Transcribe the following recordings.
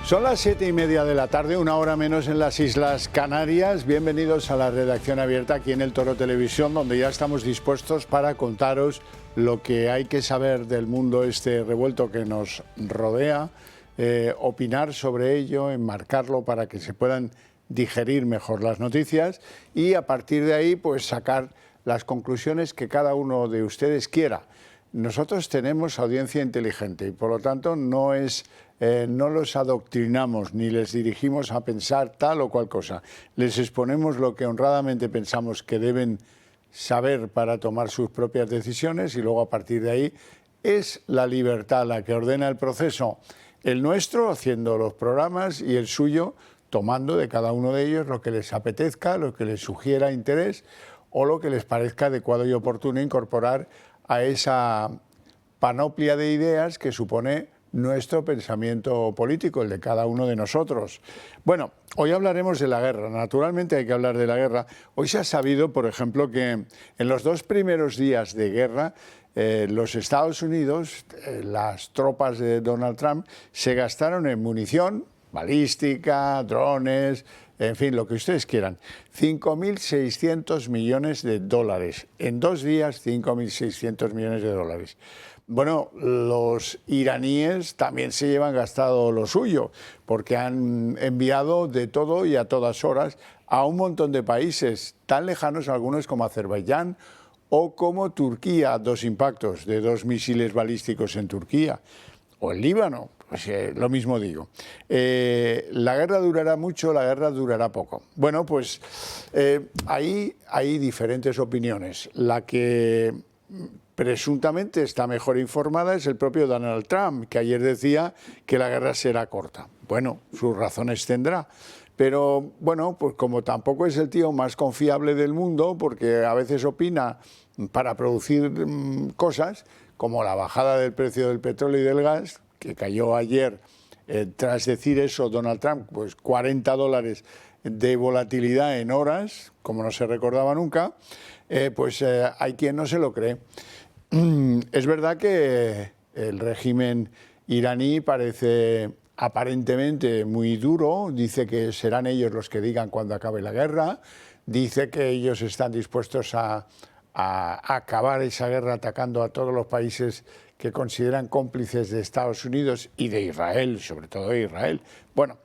Son las 7:30 de la tarde, una hora menos en las Islas Canarias. Bienvenidos a la redacción abierta aquí en El Toro Televisión, donde ya estamos dispuestos para contaros lo que hay que saber del mundo este revuelto que nos rodea, opinar sobre ello, enmarcarlo para que se puedan digerir mejor las noticias y a partir de ahí pues sacar las conclusiones que cada uno de ustedes quiera. Nosotros tenemos audiencia inteligente y por lo tanto no los adoctrinamos ni les dirigimos a pensar tal o cual cosa. Les exponemos lo que honradamente pensamos que deben saber para tomar sus propias decisiones y luego a partir de ahí es la libertad la que ordena el proceso. El nuestro haciendo los programas y el suyo tomando de cada uno de ellos lo que les apetezca, lo que les sugiera interés o lo que les parezca adecuado y oportuno incorporar a esa panoplia de ideas que supone nuestro pensamiento político, el de cada uno de nosotros. Bueno, hoy hablaremos de la guerra. Naturalmente hay que hablar de la guerra. Hoy se ha sabido, por ejemplo, que en los 2 primeros días de guerra, los Estados Unidos, las tropas de Donald Trump, se gastaron en munición, balística, drones, en fin, lo que ustedes quieran, 5.600 millones de dólares. En 2 días, 5.600 millones de dólares. Bueno, los iraníes también se llevan gastado lo suyo, porque han enviado de todo y a todas horas a un montón de países, tan lejanos algunos como Azerbaiyán o como Turquía, 2 impactos de 2 misiles balísticos en Turquía, o el Líbano. Pues lo mismo digo. La guerra durará mucho, la guerra durará poco. Bueno, pues ahí hay diferentes opiniones. La que presuntamente está mejor informada es el propio Donald Trump, que ayer decía que la guerra será corta. Bueno, sus razones tendrá. Pero bueno, pues como tampoco es el tío más confiable del mundo, porque a veces opina para producir cosas, como la bajada del precio del petróleo y del gas, que cayó ayer, tras decir eso Donald Trump, pues $40 de volatilidad en horas, como no se recordaba nunca, pues hay quien no se lo cree. Es verdad que el régimen iraní parece aparentemente muy duro, dice que serán ellos los que digan cuando acabe la guerra, dice que ellos están dispuestos a acabar esa guerra atacando a todos los países que consideran cómplices de Estados Unidos y de Israel, sobre todo de Israel. Bueno,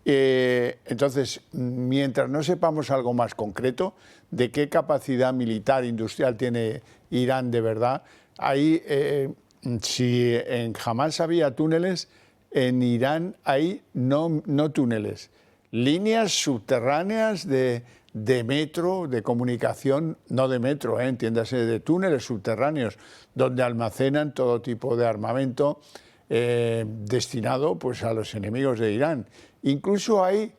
entonces, mientras no sepamos algo más concreto de qué capacidad militar industrial tiene Irán de verdad, ahí, si en Hamás había túneles, en Irán hay no túneles, líneas subterráneas de metro, de comunicación, no de metro, entiéndase, de túneles subterráneos, donde almacenan todo tipo de armamento destinado pues, a los enemigos de Irán. Incluso hay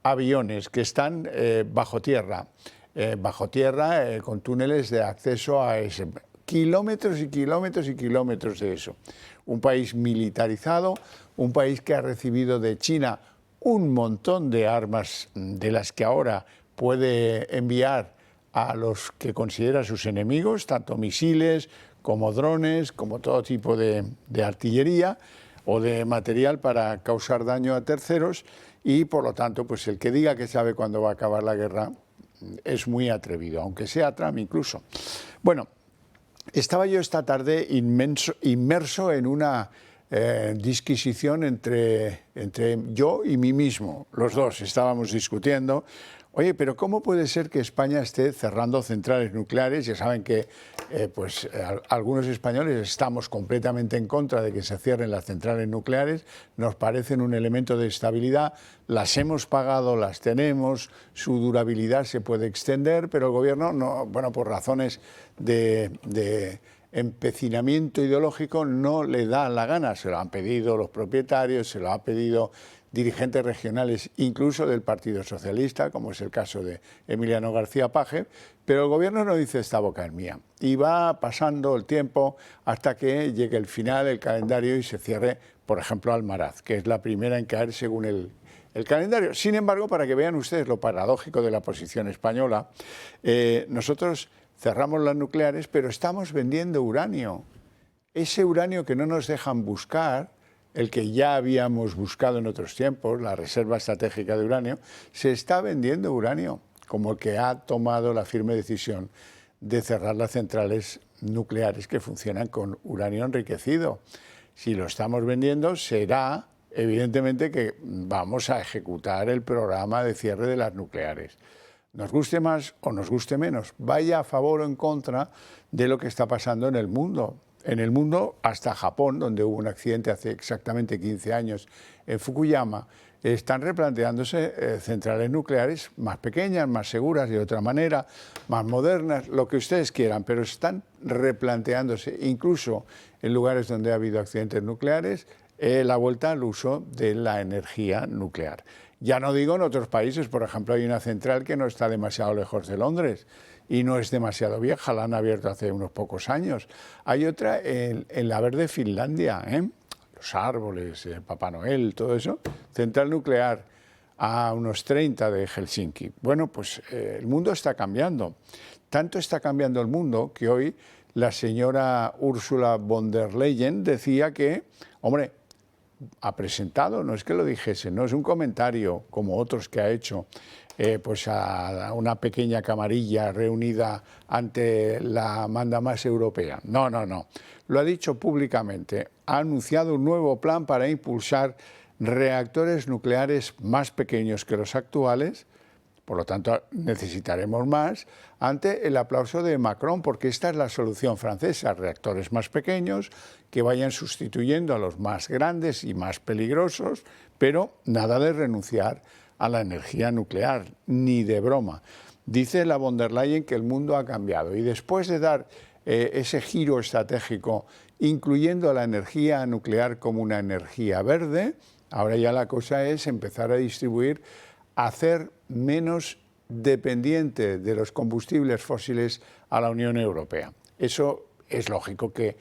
aviones que están bajo tierra con túneles de acceso a ese. Kilómetros y kilómetros y kilómetros de eso. Un país militarizado, un país que ha recibido de China un montón de armas de las que ahora puede enviar a los que considera sus enemigos, tanto misiles como drones, como todo tipo de artillería o de material para causar daño a terceros y por lo tanto pues el que diga que sabe cuándo va a acabar la guerra es muy atrevido, aunque sea Trump incluso. Bueno, estaba yo esta tarde inmerso en una disquisición entre yo y mí mismo. Los dos estábamos discutiendo. Oye, pero ¿cómo puede ser que España esté cerrando centrales nucleares? Ya saben que algunos españoles estamos completamente en contra de que se cierren las centrales nucleares, nos parecen un elemento de estabilidad, las hemos pagado, las tenemos, su durabilidad se puede extender, pero el gobierno, no, bueno, por razones de empecinamiento ideológico no le da la gana, se lo han pedido los propietarios, se lo ha pedido dirigentes regionales, incluso del Partido Socialista, como es el caso de Emiliano García Paje, pero el gobierno no dice esta boca es mía. Y va pasando el tiempo hasta que llegue el final, el calendario y se cierre, por ejemplo, Almaraz, que es la primera en caer según el calendario. Sin embargo, para que vean ustedes lo paradójico de la posición española, nosotros cerramos las nucleares, pero estamos vendiendo uranio. Ese uranio que no nos dejan buscar, el que ya habíamos buscado en otros tiempos, la reserva estratégica de uranio, se está vendiendo uranio, como el que ha tomado la firme decisión de cerrar las centrales nucleares que funcionan con uranio enriquecido. Si lo estamos vendiendo, será evidentemente que vamos a ejecutar el programa de cierre de las nucleares. Nos guste más o nos guste menos, vaya a favor o en contra de lo que está pasando en el mundo. En el mundo, hasta Japón, donde hubo un accidente hace exactamente 15 años en Fukuyama, están replanteándose centrales nucleares más pequeñas, más seguras, de otra manera, más modernas, lo que ustedes quieran, pero están replanteándose, incluso en lugares donde ha habido accidentes nucleares, la vuelta al uso de la energía nuclear. Ya no digo en otros países, por ejemplo, hay una central que no está demasiado lejos de Londres y no es demasiado vieja, la han abierto hace unos pocos años. Hay otra en la verde Finlandia, los árboles, Papá Noel, todo eso, central nuclear a unos 30 de Helsinki. Bueno, pues el mundo está cambiando. Tanto está cambiando el mundo que hoy la señora Ursula von der Leyen decía que, hombre, ha presentado, no es que lo dijese, no es un comentario como otros que ha hecho, pues a una pequeña camarilla reunida ante la mandamás europea. No, no, no. Lo ha dicho públicamente. Ha anunciado un nuevo plan para impulsar reactores nucleares más pequeños que los actuales. Por lo tanto, necesitaremos más, ante el aplauso de Macron, porque esta es la solución francesa, reactores más pequeños que vayan sustituyendo a los más grandes y más peligrosos, pero nada de renunciar a la energía nuclear, ni de broma. Dice la von der Leyen que el mundo ha cambiado y después de dar ese giro estratégico, incluyendo la energía nuclear como una energía verde, ahora ya la cosa es empezar a distribuir, hacer menos dependiente de los combustibles fósiles a la Unión Europea. Eso es lógico que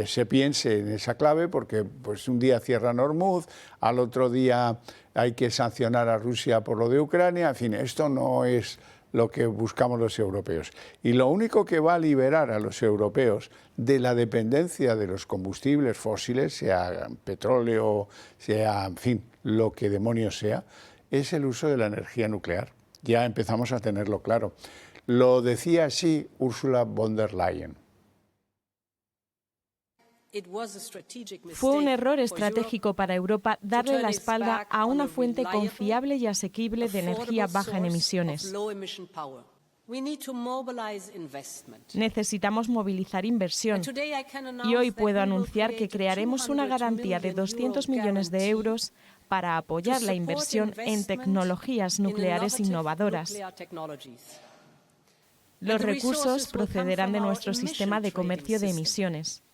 se piense en esa clave porque pues, un día cierran Hormuz, al otro día hay que sancionar a Rusia por lo de Ucrania, en fin, esto no es lo que buscamos los europeos. Y lo único que va a liberar a los europeos de la dependencia de los combustibles fósiles, sea petróleo, sea, en fin, lo que demonios sea, es el uso de la energía nuclear. Ya empezamos a tenerlo claro. Lo decía así Ursula von der Leyen. Fue un error estratégico para Europa darle la espalda a una fuente confiable y asequible de energía baja en emisiones. Necesitamos movilizar inversión y hoy puedo anunciar que crearemos una garantía de 200 millones de euros para apoyar la inversión en tecnologías nucleares innovadoras. Los recursos procederán de nuestro sistema de comercio de emisiones.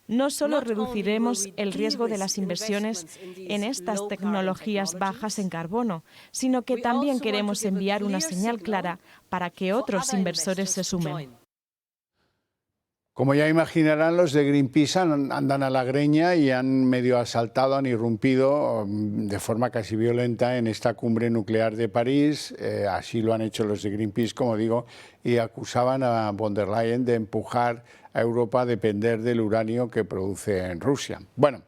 No solo reduciremos el riesgo de las inversiones en estas tecnologías bajas en carbono, sino que también queremos enviar una señal clara para que otros inversores se sumen. Como ya imaginarán, los de Greenpeace andan a la greña y han medio asaltado, han irrumpido de forma casi violenta en esta cumbre nuclear de París. Así lo han hecho los de Greenpeace, como digo, y acusaban a von der Leyen de empujar a Europa a depender del uranio que produce en Rusia. Bueno,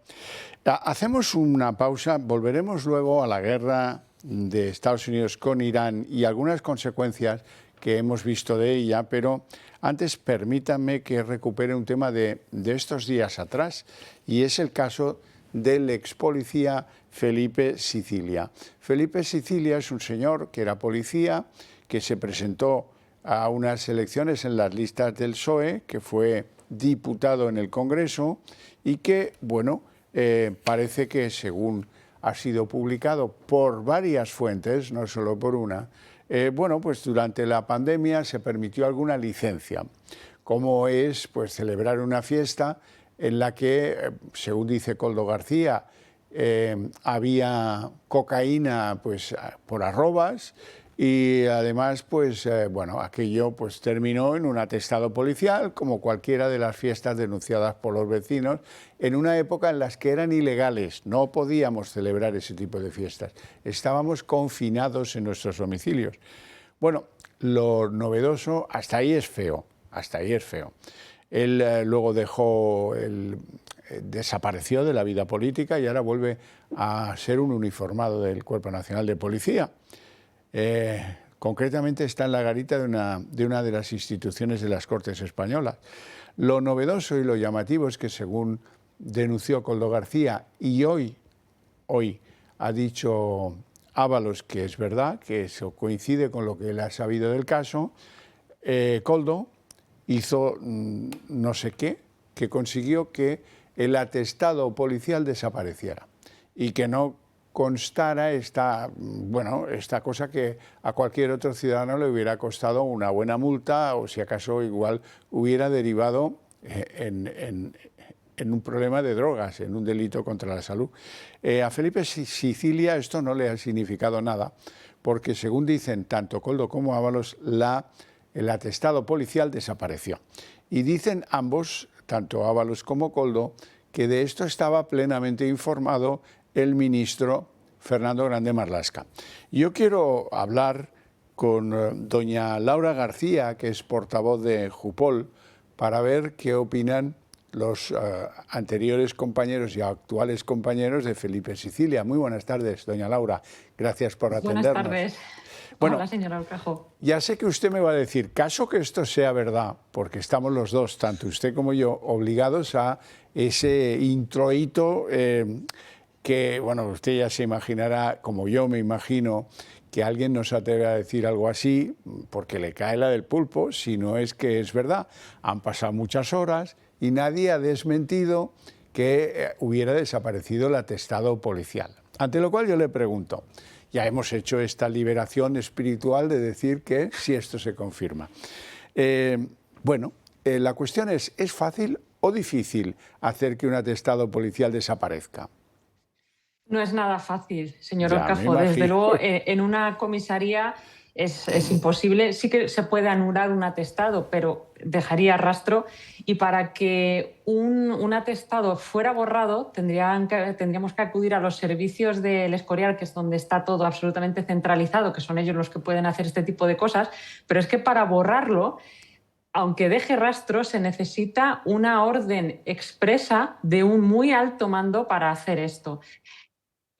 hacemos una pausa, volveremos luego a la guerra de Estados Unidos con Irán y algunas consecuencias que hemos visto de ella, pero antes permítanme que recupere un tema de estos días atrás, y es el caso del ex policía Felipe Sicilia. Felipe Sicilia es un señor que era policía, que se presentó a unas elecciones en las listas del PSOE, que fue diputado en el Congreso y que, bueno, parece que según ha sido publicado por varias fuentes, no solo por una, bueno, pues durante la pandemia se permitió alguna licencia, como es pues celebrar una fiesta en la que, según dice Koldo García, había cocaína pues por arrobas y además pues bueno, aquello pues terminó en un atestado policial como cualquiera de las fiestas denunciadas por los vecinos en una época en las que eran ilegales, no podíamos celebrar ese tipo de fiestas, estábamos confinados en nuestros domicilios. Bueno, lo novedoso, hasta ahí es feo, hasta ahí es feo. Él luego desapareció de la vida política y ahora vuelve a ser un uniformado del Cuerpo Nacional de Policía. Concretamente está en la garita de una de las instituciones de las Cortes Españolas. Lo novedoso y lo llamativo es que, según denunció Koldo García, y hoy ha dicho Ábalos que es verdad, que eso coincide con lo que él ha sabido del caso, Koldo hizo no sé qué, que consiguió que el atestado policial desapareciera y que no constara esta cosa que a cualquier otro ciudadano le hubiera costado una buena multa o si acaso igual hubiera derivado en un problema de drogas, en un delito contra la salud. A Felipe Sicilia esto no le ha significado nada, porque según dicen tanto Koldo como Ábalos, el atestado policial desapareció. Y dicen ambos, tanto Ábalos como Koldo, que de esto estaba plenamente informado el ministro Fernando Grande Marlaska. Yo quiero hablar con doña Laura García, que es portavoz de Jupol, para ver qué opinan los anteriores compañeros y actuales compañeros de Felipe Sicilia. Muy buenas tardes, doña Laura. Gracias por atendernos. Buenas tardes. Bueno, hola, señora Urcajo. Ya sé que usted me va a decir, caso que esto sea verdad, porque estamos los dos, tanto usted como yo, obligados a ese introito que, bueno, usted ya se imaginará, como yo me imagino, que alguien no se atreve a decir algo así porque le cae la del pulpo, si no es que es verdad. Han pasado muchas horas y nadie ha desmentido que hubiera desaparecido el atestado policial. Ante lo cual yo le pregunto, ya hemos hecho esta liberación espiritual de decir que si esto se confirma. La cuestión ¿es fácil o difícil hacer que un atestado policial desaparezca? No es nada fácil, señor Urcajo. Desde luego, en una comisaría es imposible. Sí que se puede anular un atestado, pero dejaría rastro. Y para que un atestado fuera borrado, tendríamos que acudir a los servicios del Escorial, que es donde está todo absolutamente centralizado, que son ellos los que pueden hacer este tipo de cosas. Pero es que para borrarlo, aunque deje rastro, se necesita una orden expresa de un muy alto mando para hacer esto.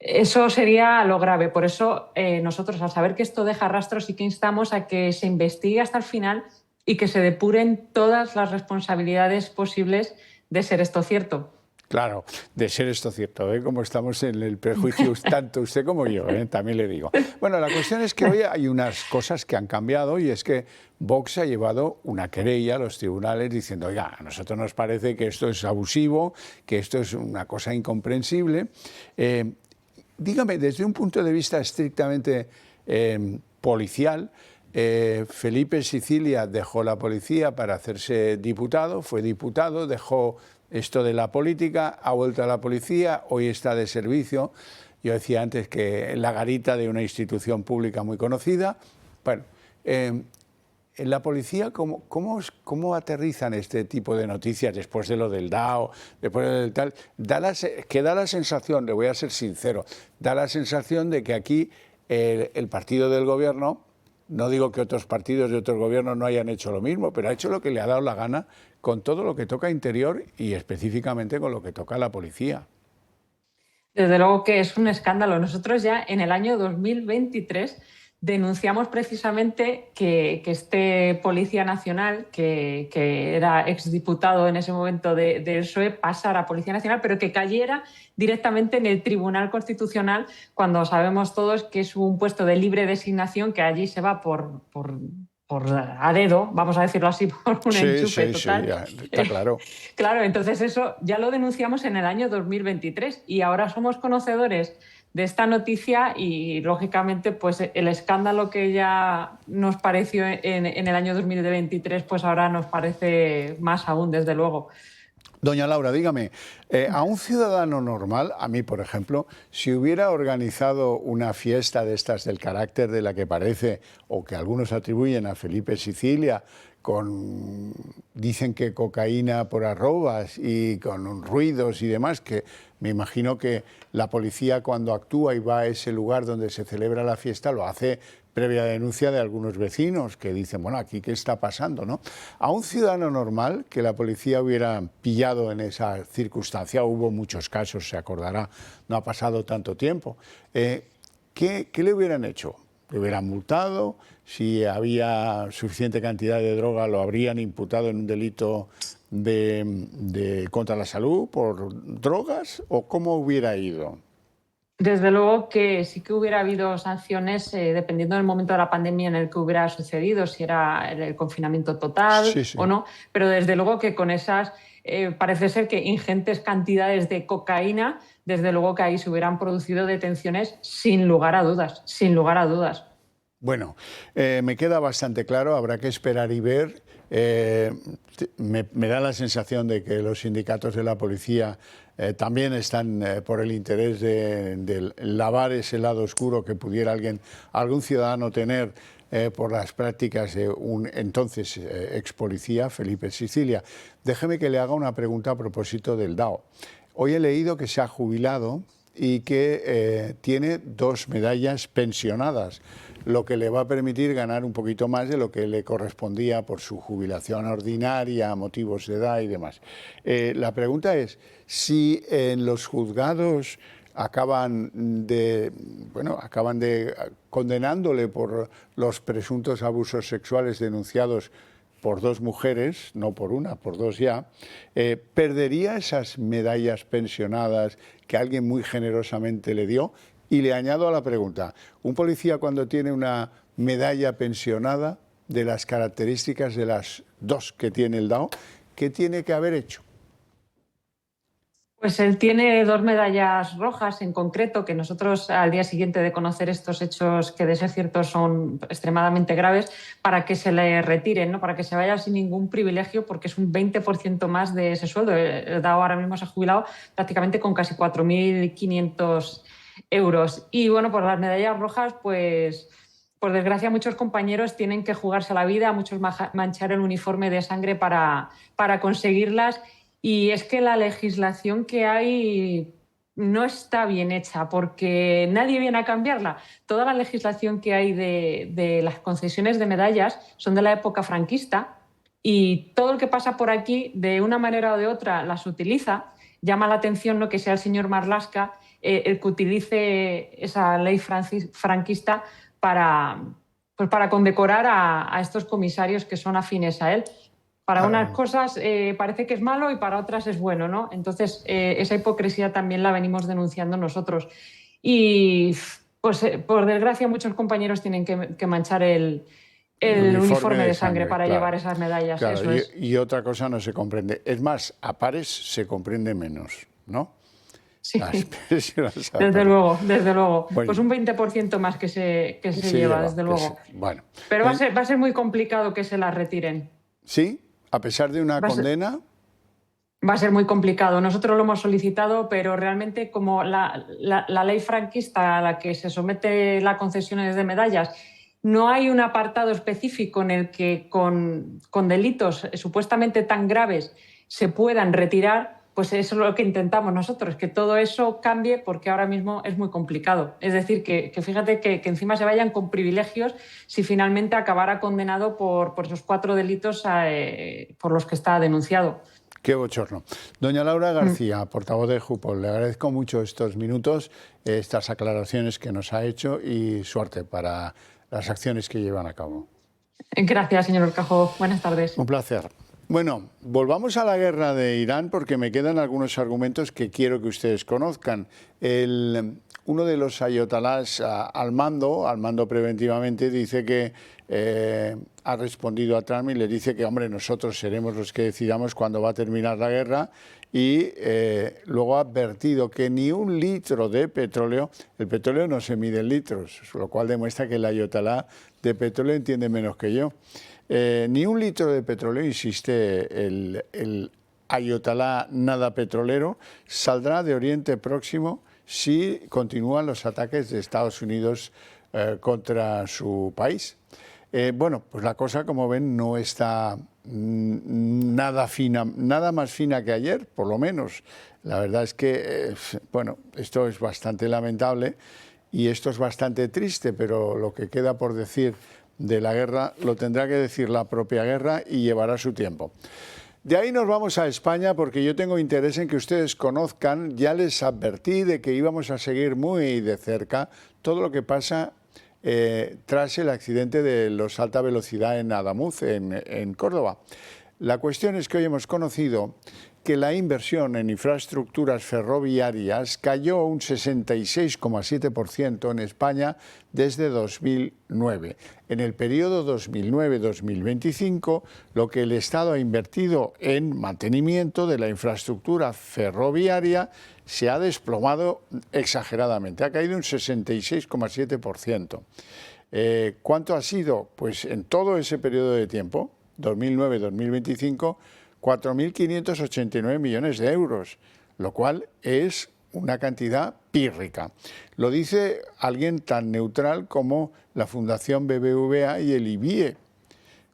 Eso sería lo grave. Por eso nosotros, al saber que esto deja rastro, sí que instamos a que se investigue hasta el final y que se depuren todas las responsabilidades posibles de ser esto cierto. Claro, de ser esto cierto, como estamos en el prejuicio, tanto usted como yo, también le digo. Bueno, la cuestión es que hoy hay unas cosas que han cambiado y es que Vox ha llevado una querella a los tribunales diciendo, oiga, a nosotros nos parece que esto es abusivo, que esto es una cosa incomprensible. Dígame, desde un punto de vista estrictamente policial, Felipe Sicilia dejó la policía para hacerse diputado, fue diputado, dejó esto de la política, ha vuelto a la policía, hoy está de servicio. Yo decía antes que en la garita de una institución pública muy conocida. Bueno, en la policía, ¿cómo aterrizan este tipo de noticias después de lo del DAO, después del tal? Da la sensación, le voy a ser sincero, da la sensación de que aquí el partido del gobierno, no digo que otros partidos de otros gobiernos no hayan hecho lo mismo, pero ha hecho lo que le ha dado la gana con todo lo que toca interior y específicamente con lo que toca la policía. Desde luego que es un escándalo. Nosotros ya en el año 2023 denunciamos precisamente que este policía nacional, que era exdiputado en ese momento del PSOE, pasara a Policía Nacional, pero que cayera directamente en el Tribunal Constitucional, cuando sabemos todos que es un puesto de libre designación, que allí se va por a dedo, vamos a decirlo así, por un enchufe total. Sí, ya, está claro. Claro, entonces eso ya lo denunciamos en el año 2023 y ahora somos conocedores de esta noticia y, lógicamente, pues el escándalo que ya nos pareció en el año 2023, pues ahora nos parece más aún, desde luego. Doña Laura, dígame, a un ciudadano normal, a mí por ejemplo, si hubiera organizado una fiesta de estas del carácter de la que parece o que algunos atribuyen a Felipe Sicilia, dicen que cocaína por arrobas y con ruidos y demás, que me imagino que la policía cuando actúa y va a ese lugar donde se celebra la fiesta lo hace previa denuncia de algunos vecinos que dicen, bueno, aquí qué está pasando, ¿no? A un ciudadano normal que la policía hubiera pillado en esa circunstancia, hubo muchos casos, se acordará, no ha pasado tanto tiempo, ¿qué le hubieran hecho? ¿Le hubieran multado? Si había suficiente cantidad de droga, ¿lo habrían imputado en un delito contra la salud por drogas? ¿O cómo hubiera ido? Desde luego que sí que hubiera habido sanciones dependiendo del momento de la pandemia en el que hubiera sucedido, si era el confinamiento total o no, pero desde luego que con esas parece ser que ingentes cantidades de cocaína, desde luego que ahí se hubieran producido detenciones sin lugar a dudas, sin lugar a dudas. Bueno, me queda bastante claro, habrá que esperar y ver. Me da la sensación de que los sindicatos de la policía también están por el interés de lavar ese lado oscuro que pudiera algún ciudadano tener por las prácticas de un entonces ex policía, Felipe Sicilia. Déjeme que le haga una pregunta a propósito del DAO. Hoy he leído que se ha jubilado y que tiene 2 medallas pensionadas, lo que le va a permitir ganar un poquito más de lo que le correspondía por su jubilación ordinaria, motivos de edad y demás. La pregunta es, si en los juzgados acaban condenándole por los presuntos abusos sexuales denunciados por 2 mujeres, no por una, por 2 ya, ¿perdería esas medallas pensionadas que alguien muy generosamente le dio? Y le añado a la pregunta, un policía cuando tiene una medalla pensionada de las características de las 2 que tiene el DAO, ¿qué tiene que haber hecho? Pues él tiene 2 medallas rojas en concreto, que nosotros al día siguiente de conocer estos hechos, que de ser cierto son extremadamente graves, para que se le retiren, ¿no? Para que se vaya sin ningún privilegio, porque es un 20% más de ese sueldo. El DAO ahora mismo se ha jubilado prácticamente con casi 4.500 euros. Y bueno, por las medallas rojas, pues por desgracia muchos compañeros tienen que jugarse la vida, muchos manchar el uniforme de sangre para conseguirlas. Y es que la legislación que hay no está bien hecha porque nadie viene a cambiarla. Toda la legislación que hay de las concesiones de medallas son de la época franquista y todo el que pasa por aquí, de una manera o de otra, las utiliza. Llama la atención, ¿no?, que sea el señor Marlaska el que utilice esa ley franquista para condecorar a estos comisarios que son afines a él. Para unas cosas parece que es malo y para otras es bueno, ¿no? Entonces, esa hipocresía también la venimos denunciando nosotros. Y, pues, por desgracia, muchos compañeros tienen que manchar el uniforme de sangre para llevar esas medallas. Claro, eso es. Y otra cosa no se comprende. Es más, a pares se comprende menos, ¿no? Sí, desde luego, desde luego. Bueno, pues un 20% más que se lleva, desde luego. Bueno. Pero va a ser muy complicado que se las retiren. ¿Sí? A pesar de una condena. Va a ser muy complicado. Nosotros lo hemos solicitado, pero realmente como la ley franquista a la que se somete las concesiones de medallas, no hay un apartado específico en el que con delitos supuestamente tan graves se puedan retirar, pues eso es lo que intentamos nosotros, que todo eso cambie, porque ahora mismo es muy complicado. Es decir, que fíjate que encima se vayan con privilegios si finalmente acabara condenado por esos 4 delitos por los que está denunciado. Qué bochorno. Doña Laura García, portavoz de Jupol, le agradezco mucho estos minutos, estas aclaraciones que nos ha hecho y suerte para las acciones que llevan a cabo. Gracias, señor Horcajo. Buenas tardes. Un placer. Bueno, volvamos a la guerra de Irán porque me quedan algunos argumentos que quiero que ustedes conozcan. Uno de los ayatolás al mando preventivamente, dice que ha respondido a Trump y le dice que, hombre, nosotros seremos los que decidamos cuándo va a terminar la guerra y luego ha advertido que ni un litro de petróleo, el petróleo no se mide en litros, lo cual demuestra que el ayatolá de petróleo entiende menos que yo. Ni un litro de petróleo, insiste el ayatolá nada petrolero, saldrá de Oriente Próximo si continúan los ataques de Estados Unidos contra su país. Bueno, pues la cosa, como ven, no está nada más fina que ayer, por lo menos. La verdad es que, bueno, esto es bastante lamentable y esto es bastante triste, pero lo que queda por decir de la guerra lo tendrá que decir la propia guerra y llevará su tiempo. De ahí nos vamos a España porque yo tengo interés en que ustedes conozcan, ya les advertí de que íbamos a seguir muy de cerca todo lo que pasa tras el accidente de los alta velocidad en Adamuz, en Córdoba. La cuestión es que hoy hemos conocido que la inversión en infraestructuras ferroviarias cayó un 66,7% en España desde 2009. En el periodo 2009-2025, lo que el Estado ha invertido en mantenimiento de la infraestructura ferroviaria se ha desplomado exageradamente, ha caído un 66,7%. ¿Cuánto ha sido? Pues en todo ese periodo de tiempo, 2009-2025, 4.589 millones de euros, lo cual es una cantidad pírrica. Lo dice alguien tan neutral como la Fundación BBVA y el IBIE.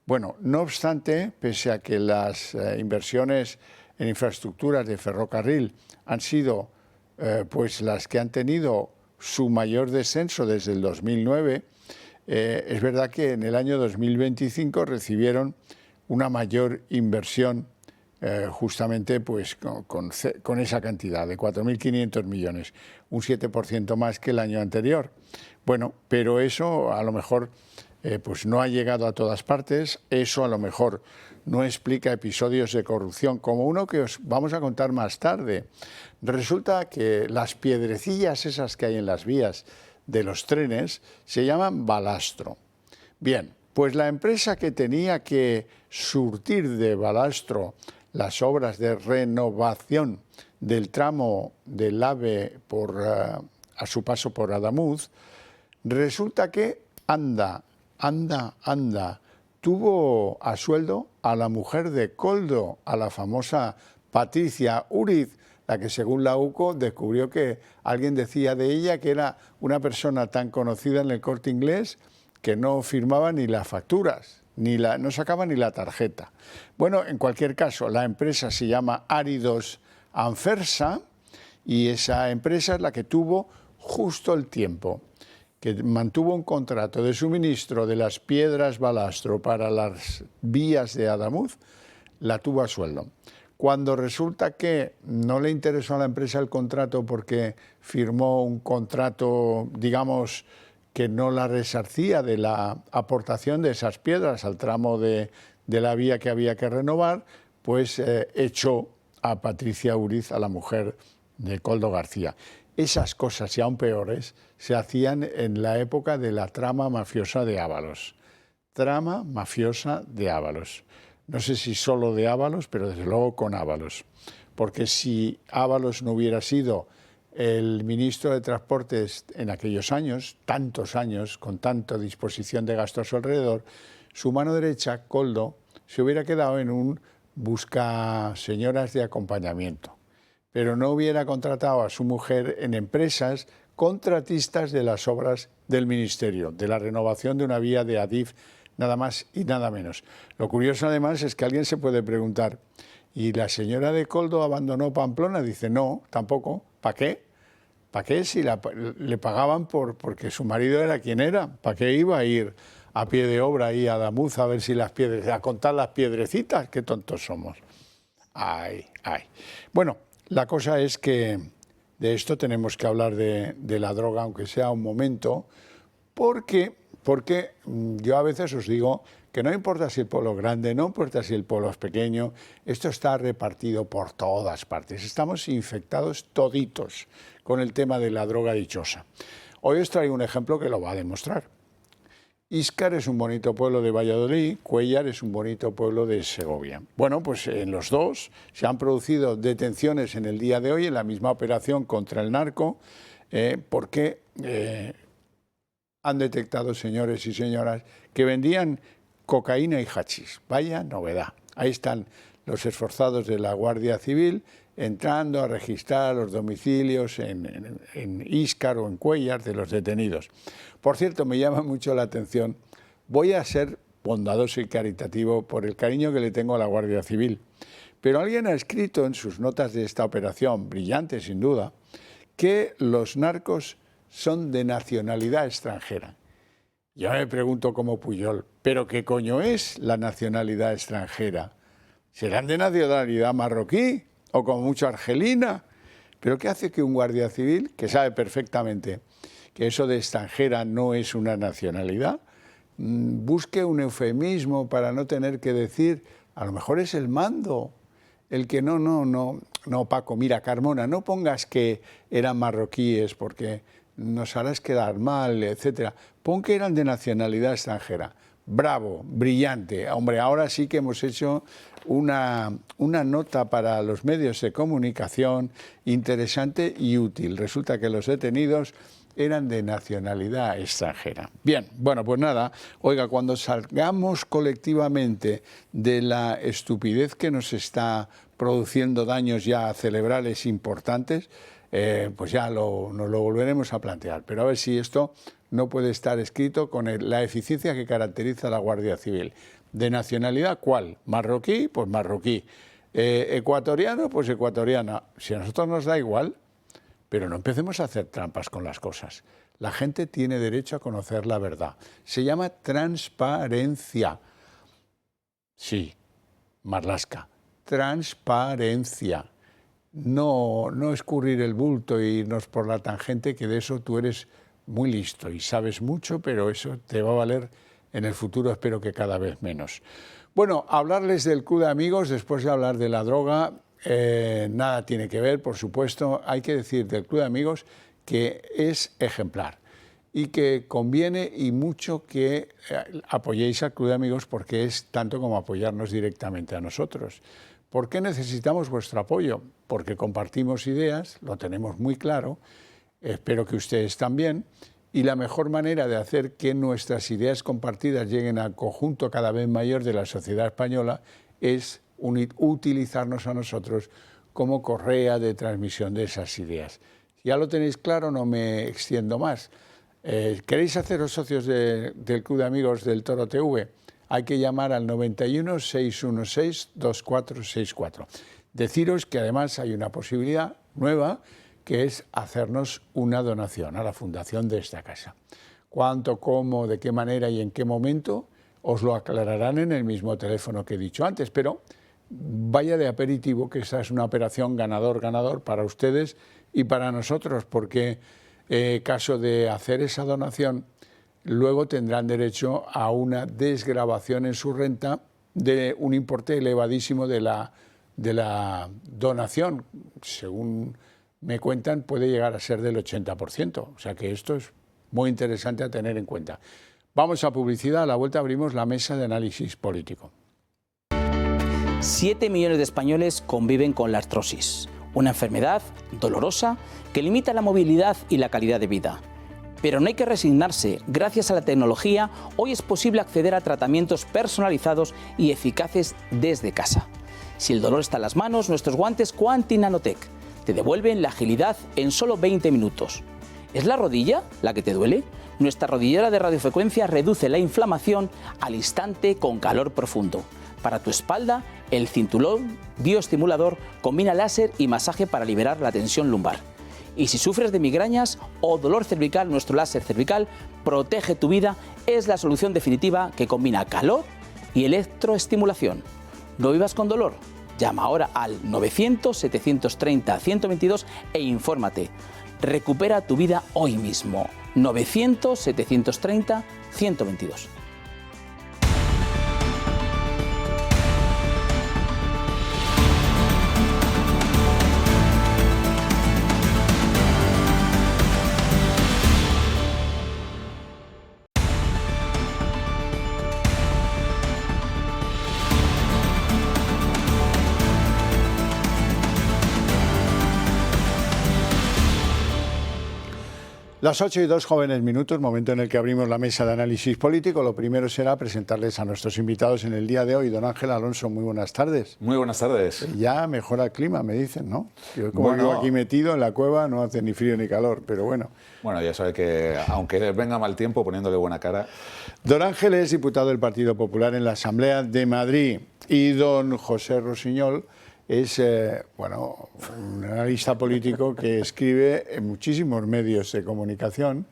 Bueno, no obstante, pese a que las inversiones en infraestructuras de ferrocarril han sido pues las que han tenido su mayor descenso desde el 2009, es verdad que en el año 2025 recibieron una mayor inversión justamente pues, con esa cantidad de 4.500 millones, un 7% más que el año anterior. Bueno, pero eso a lo mejor pues no ha llegado a todas partes, eso a lo mejor no explica episodios de corrupción como uno que os vamos a contar más tarde. Resulta que las piedrecillas esas que hay en las vías de los trenes se llaman balastro. Bien, pues la empresa que tenía que surtir de balastro las obras de renovación del tramo del AVE a su paso por Adamuz, resulta que anda, tuvo a sueldo a la mujer de Koldo, a la famosa Patricia Úriz, la que según la UCO descubrió que alguien decía de ella que era una persona tan conocida en el Corte Inglés que no firmaba ni las facturas, no sacaba ni la tarjeta. Bueno, en cualquier caso, la empresa se llama Áridos Anfersa y esa empresa es la que tuvo justo el tiempo, que mantuvo un contrato de suministro de las piedras balastro para las vías de Adamuz, la tuvo a sueldo. Cuando resulta que no le interesó a la empresa el contrato porque firmó un contrato, digamos, que no la resarcía de la aportación de esas piedras al tramo de la vía que había que renovar, pues echó a Patricia Úriz, a la mujer de Koldo García. Esas cosas, y aún peores, se hacían en la época de la trama mafiosa de Ábalos. Trama mafiosa de Ábalos. No sé si solo de Ábalos, pero desde luego con Ábalos. Porque si Ábalos no hubiera sido el ministro de Transportes en aquellos años, tantos años, con tanta disposición de gasto a su alrededor, su mano derecha, Koldo, se hubiera quedado en un busca señoras de acompañamiento, pero no hubiera contratado a su mujer en empresas contratistas de las obras del ministerio, de la renovación de una vía de Adif, nada más y nada menos. Lo curioso además es que alguien se puede preguntar, ¿y la señora de Koldo abandonó Pamplona? Dice, no, tampoco. ¿Para qué? ¿Para qué? Si le pagaban porque su marido era quien era. ¿Para qué iba a ir a pie de obra ahí a Adamuz a ver si a contar las piedrecitas? Qué tontos somos. Ay. Bueno, la cosa es que de esto tenemos que hablar de la droga, aunque sea un momento, porque yo a veces os digo que no importa si el pueblo es grande, no importa si el pueblo es pequeño, esto está repartido por todas partes. Estamos infectados toditos con el tema de la droga dichosa. Hoy os traigo un ejemplo que lo va a demostrar. Íscar es un bonito pueblo de Valladolid, Cuéllar es un bonito pueblo de Segovia. Bueno, pues en los dos se han producido detenciones en el día de hoy en la misma operación contra el narco, porque han detectado, señores y señoras, que vendían cocaína y hachís. Vaya novedad. Ahí están los esforzados de la Guardia Civil entrando a registrar los domicilios en Íscar o en Cuéllar de los detenidos. Por cierto, me llama mucho la atención, voy a ser bondadoso y caritativo por el cariño que le tengo a la Guardia Civil, pero alguien ha escrito en sus notas de esta operación, brillante sin duda, que los narcos son de nacionalidad extranjera. Yo me pregunto como Pujol, ¿pero qué coño es la nacionalidad extranjera? ¿Serán de nacionalidad marroquí o como mucho argelina? ¿Pero qué hace que un guardia civil, que sabe perfectamente que eso de extranjera no es una nacionalidad, busque un eufemismo para no tener que decir, a lo mejor es el mando, el que no, Paco, mira, Carmona, no pongas que eran marroquíes porque nos harás quedar mal, etcétera. Pon que eran de nacionalidad extranjera. Bravo, brillante. Hombre, ahora sí que hemos hecho una nota para los medios de comunicación interesante y útil. Resulta que los detenidos eran de nacionalidad extranjera. Bien, bueno, pues nada, oiga, cuando salgamos colectivamente de la estupidez que nos está produciendo daños ya cerebrales importantes, pues ya nos lo volveremos a plantear. Pero a ver si esto no puede estar escrito con la eficiencia que caracteriza a la Guardia Civil. ¿De nacionalidad cuál? ¿Marroquí? Pues marroquí. ¿Ecuatoriano? Pues ecuatoriana. Si a nosotros nos da igual, pero no empecemos a hacer trampas con las cosas. La gente tiene derecho a conocer la verdad. Se llama transparencia. Sí, Marlaska. Transparencia. No escurrir el bulto e irnos por la tangente, que de eso tú eres muy listo y sabes mucho, pero eso te va a valer en el futuro, espero que cada vez menos. Bueno, hablarles del Club de Amigos después de hablar de la droga, nada tiene que ver, por supuesto. Hay que decir del Club de Amigos que es ejemplar y que conviene y mucho que apoyéis al Club de Amigos, porque es tanto como apoyarnos directamente a nosotros. ¿Por qué necesitamos vuestro apoyo? Porque compartimos ideas, lo tenemos muy claro, espero que ustedes también, y la mejor manera de hacer que nuestras ideas compartidas lleguen al conjunto cada vez mayor de la sociedad española es utilizarnos a nosotros como correa de transmisión de esas ideas. Ya lo tenéis claro, no me extiendo más. ¿Queréis haceros socios del Club de Amigos del Toro TV? Hay que llamar al 91 616 2464. Deciros que además hay una posibilidad nueva, que es hacernos una donación a la fundación de esta casa. Cuánto, cómo, de qué manera y en qué momento os lo aclararán en el mismo teléfono que he dicho antes, pero vaya de aperitivo que esa es una operación ganador-ganador para ustedes y para nosotros, porque caso de hacer esa donación, luego tendrán derecho a una desgravación en su renta de un importe elevadísimo de la donación. Según me cuentan, puede llegar a ser del 80%. O sea que esto es muy interesante a tener en cuenta. Vamos a publicidad, a la vuelta abrimos la mesa de análisis político. 7 millones de españoles conviven con la artrosis, una enfermedad dolorosa que limita la movilidad y la calidad de vida. Pero no hay que resignarse. Gracias a la tecnología, hoy es posible acceder a tratamientos personalizados y eficaces desde casa. Si el dolor está en las manos, nuestros guantes Quanti Nanotech te devuelven la agilidad en solo 20 minutos. ¿Es la rodilla la que te duele? Nuestra rodillera de radiofrecuencia reduce la inflamación al instante con calor profundo. Para tu espalda, el cinturón bioestimulador combina láser y masaje para liberar la tensión lumbar. Y si sufres de migrañas o dolor cervical, nuestro láser cervical protege tu vida. Es la solución definitiva que combina calor y electroestimulación. ¿No vivas con dolor? Llama ahora al 900-730-122 e infórmate. Recupera tu vida hoy mismo. 900-730-122. Las 8:02 jóvenes minutos, momento en el que abrimos la mesa de análisis político. Lo primero será presentarles a nuestros invitados en el día de hoy. Don Ángel Alonso, muy buenas tardes. Muy buenas tardes. Ya mejora el clima, me dicen, ¿no? Yo como vivo aquí metido en la cueva, no hace ni frío ni calor, pero bueno. Bueno, ya sabe que aunque venga mal tiempo, poniéndole buena cara. Don Ángel es diputado del Partido Popular en la Asamblea de Madrid y don José Rosiñol es un analista político que escribe en muchísimos medios de comunicación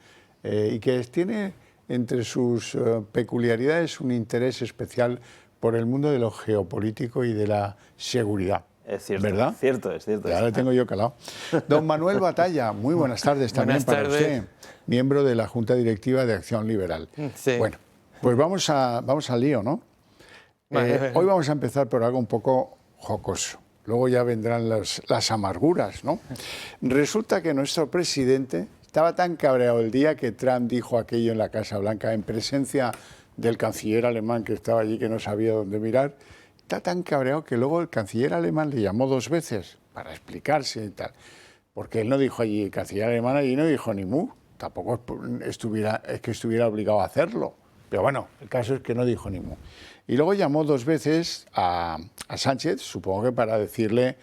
y que tiene entre sus peculiaridades un interés especial por el mundo de lo geopolítico y de la seguridad. Es cierto, ¿verdad? Es cierto. Ya lo tengo yo calado. Don Manuel Batalla, muy buenas tardes también para usted, miembro de la Junta Directiva de Acción Liberal. Sí. Bueno, pues vamos al lío, ¿no? Hoy vamos a empezar por algo un poco jocoso. Luego ya vendrán las amarguras, ¿no? Resulta que nuestro presidente estaba tan cabreado el día que Trump dijo aquello en la Casa Blanca, en presencia del canciller alemán que estaba allí, que no sabía dónde mirar. Está tan cabreado que luego el canciller alemán le llamó 2 veces para explicarse y tal. Porque él no dijo allí, el canciller alemán allí no dijo ni mu. Tampoco es que estuviera obligado a hacerlo. Pero bueno, el caso es que no dijo ni mu. Y luego llamó 2 veces a Sánchez, supongo que para decirle,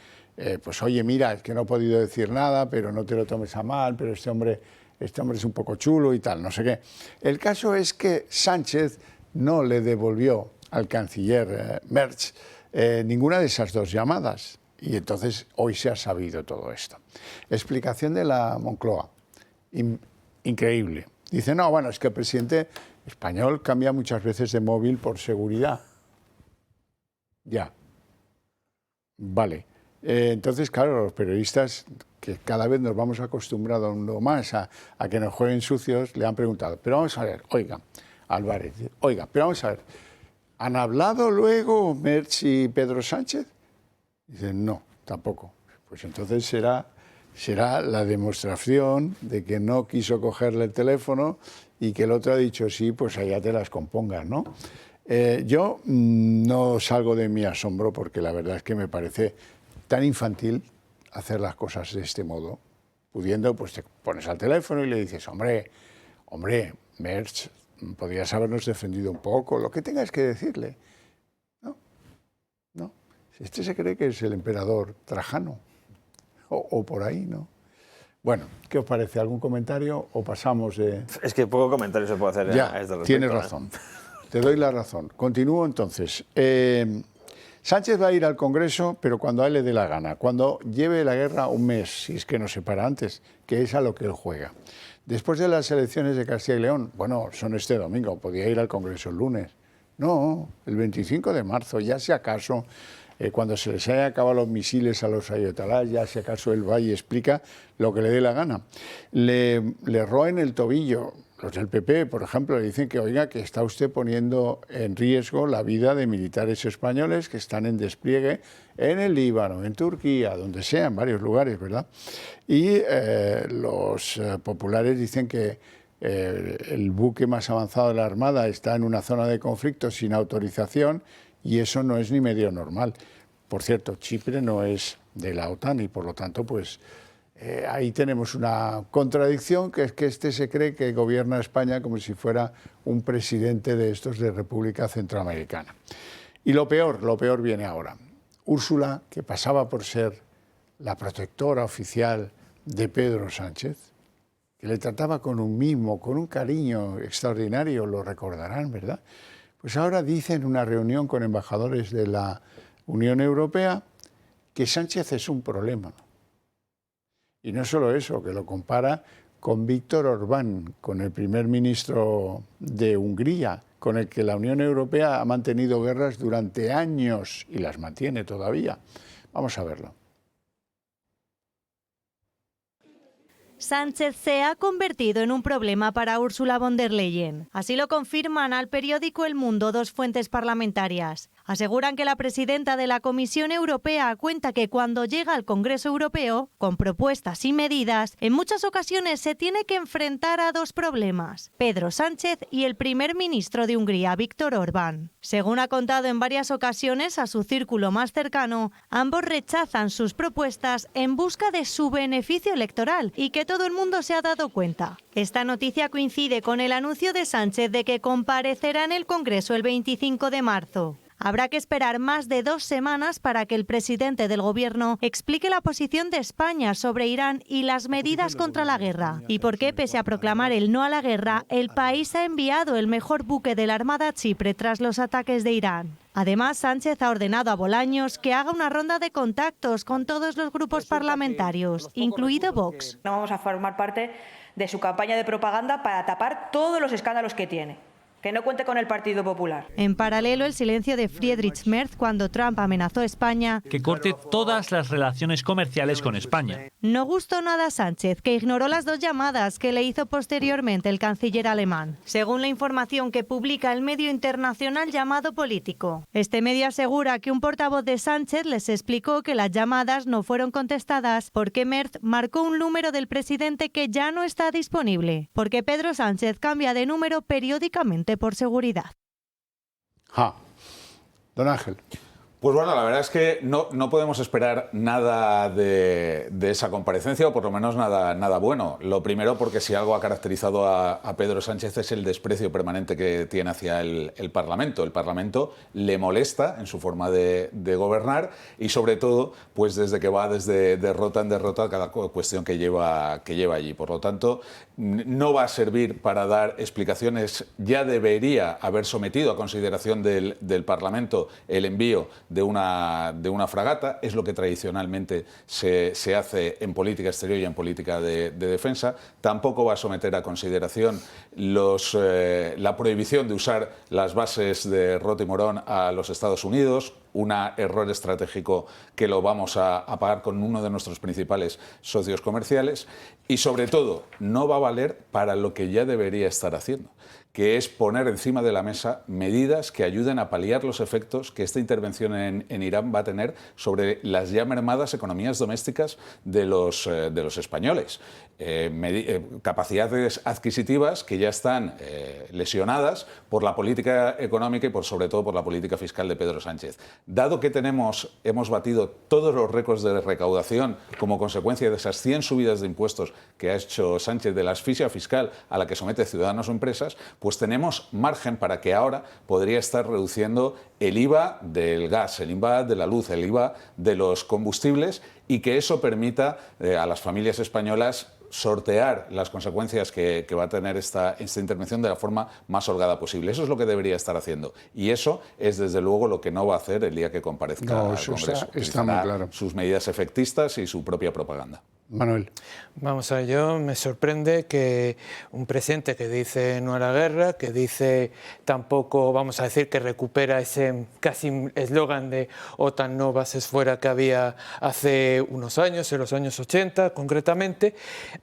pues oye, mira, es que no he podido decir nada, pero no te lo tomes a mal, pero este hombre es un poco chulo y tal, no sé qué. El caso es que Sánchez no le devolvió al canciller Merz ninguna de esas 2 llamadas. Y entonces hoy se ha sabido todo esto. Explicación de la Moncloa. Increíble. Dice, no, bueno, es que el presidente español cambia muchas veces de móvil por seguridad. Ya. Vale. Entonces, claro, los periodistas, que cada vez nos vamos acostumbrando más a que nos jueguen sucios, le han preguntado, pero vamos a ver, oiga, Álvarez, oiga, pero vamos a ver, ¿han hablado luego Merz y Pedro Sánchez? Dicen, no, tampoco. Pues entonces será la demostración de que no quiso cogerle el teléfono y que el otro ha dicho, sí, pues allá te las compongas, ¿no? Yo no salgo de mi asombro porque la verdad es que me parece tan infantil hacer las cosas de este modo. Pudiendo, pues te pones al teléfono y le dices, hombre, Merz, podrías habernos defendido un poco, lo que tengas que decirle. No. Este se cree que es el emperador Trajano, o por ahí, ¿no? Bueno, ¿qué os parece? ¿Algún comentario o pasamos de...? Es que poco comentario se puede hacer ya, a este respecto. Tienes razón. Te doy la razón. Continúo entonces. Sánchez va a ir al Congreso, pero cuando a él le dé la gana, cuando lleve la guerra un mes, si es que no se para antes, que es a lo que él juega. Después de las elecciones de Castilla y León, bueno, son este domingo, podía ir al Congreso el lunes. No, el 25 de marzo, ya si acaso, cuando se les haya acabado los misiles a los ayatolás, ya si acaso él va y explica lo que le dé la gana. Le roen el tobillo. Los del PP, por ejemplo, le dicen que, oiga, que está usted poniendo en riesgo la vida de militares españoles que están en despliegue en el Líbano, en Turquía, donde sea, en varios lugares, ¿verdad? Y los populares dicen que el buque más avanzado de la Armada está en una zona de conflicto sin autorización y eso no es ni medio normal. Por cierto, Chipre no es de la OTAN y, por lo tanto, pues... ahí tenemos una contradicción, que es que este se cree que gobierna España como si fuera un presidente de estos de República Centroamericana. Y lo peor viene ahora. Úrsula, que pasaba por ser la protectora oficial de Pedro Sánchez, que le trataba con un mimo, con un cariño extraordinario, lo recordarán, ¿verdad? Pues ahora dice en una reunión con embajadores de la Unión Europea que Sánchez es un problema. Y no solo eso, que lo compara con Víktor Orbán, con el primer ministro de Hungría, con el que la Unión Europea ha mantenido guerras durante años y las mantiene todavía. Vamos a verlo. Sánchez se ha convertido en un problema para Ursula von der Leyen. Así lo confirman al periódico El Mundo 2 fuentes parlamentarias. Aseguran que la presidenta de la Comisión Europea cuenta que cuando llega al Congreso Europeo, con propuestas y medidas, en muchas ocasiones se tiene que enfrentar a 2 problemas: Pedro Sánchez y el primer ministro de Hungría, Víktor Orbán. Según ha contado en varias ocasiones a su círculo más cercano, ambos rechazan sus propuestas en busca de su beneficio electoral y que todo el mundo se ha dado cuenta. Esta noticia coincide con el anuncio de Sánchez de que comparecerá en el Congreso el 25 de marzo. Habrá que esperar más de 2 semanas para que el presidente del gobierno explique la posición de España sobre Irán y las medidas contra la guerra. Y por qué, pese a proclamar el no a la guerra, el país ha enviado el mejor buque de la Armada a Chipre tras los ataques de Irán. Además, Sánchez ha ordenado a Bolaños que haga una ronda de contactos con todos los grupos parlamentarios, incluido Vox. No vamos a formar parte de su campaña de propaganda para tapar todos los escándalos que tiene. Que no cuente con el Partido Popular. En paralelo, el silencio de Friedrich Merz cuando Trump amenazó a España que corte todas las relaciones comerciales con España. No gustó nada a Sánchez, que ignoró las 2 llamadas que le hizo posteriormente el canciller alemán, según la información que publica el medio internacional llamado Político. Este medio asegura que un portavoz de Sánchez les explicó que las llamadas no fueron contestadas porque Merz marcó un número del presidente que ya no está disponible, porque Pedro Sánchez cambia de número periódicamente por seguridad. Don Ángel. Pues bueno, la verdad es que no podemos esperar nada de esa comparecencia, o por lo menos nada bueno. Lo primero, porque si algo ha caracterizado a Pedro Sánchez es el desprecio permanente que tiene hacia el Parlamento. El Parlamento le molesta en su forma de gobernar y, sobre todo, pues desde que va desde derrota en derrota cada cuestión que lleva allí. Por lo tanto, no va a servir para dar explicaciones. Ya debería haber sometido a consideración del Parlamento el envío de una fragata. Es lo que tradicionalmente se hace en política exterior y en política de defensa. Tampoco va a someter a consideración la prohibición de usar las bases de Rota y Morón a los Estados Unidos, un error estratégico que lo vamos a pagar con uno de nuestros principales socios comerciales, y sobre todo no va a valer para lo que ya debería estar haciendo, que es poner encima de la mesa medidas que ayuden a paliar los efectos que esta intervención en Irán va a tener sobre las ya mermadas economías domésticas de los españoles. Capacidades adquisitivas que ya están lesionadas por la política económica y sobre todo por la política fiscal de Pedro Sánchez. Dado que hemos batido todos los récords de recaudación como consecuencia de esas 100 subidas de impuestos que ha hecho Sánchez, de la asfixia fiscal a la que somete ciudadanos o empresas, pues tenemos margen para que ahora podría estar reduciendo el IVA del gas, el IVA de la luz, el IVA de los combustibles, y que eso permita a las familias españolas sortear las consecuencias que va a tener esta intervención de la forma más holgada posible. Eso es lo que debería estar haciendo. Y eso es, desde luego, lo que no va a hacer el día que comparezca al Congreso. Está muy claro. Sus medidas efectistas y su propia propaganda. Manuel. Vamos a ver, yo me sorprende que un presidente que dice no a la guerra, que dice tampoco, vamos a decir, que recupera ese casi eslogan de OTAN no bases fuera que había hace unos años, en los años 80 concretamente,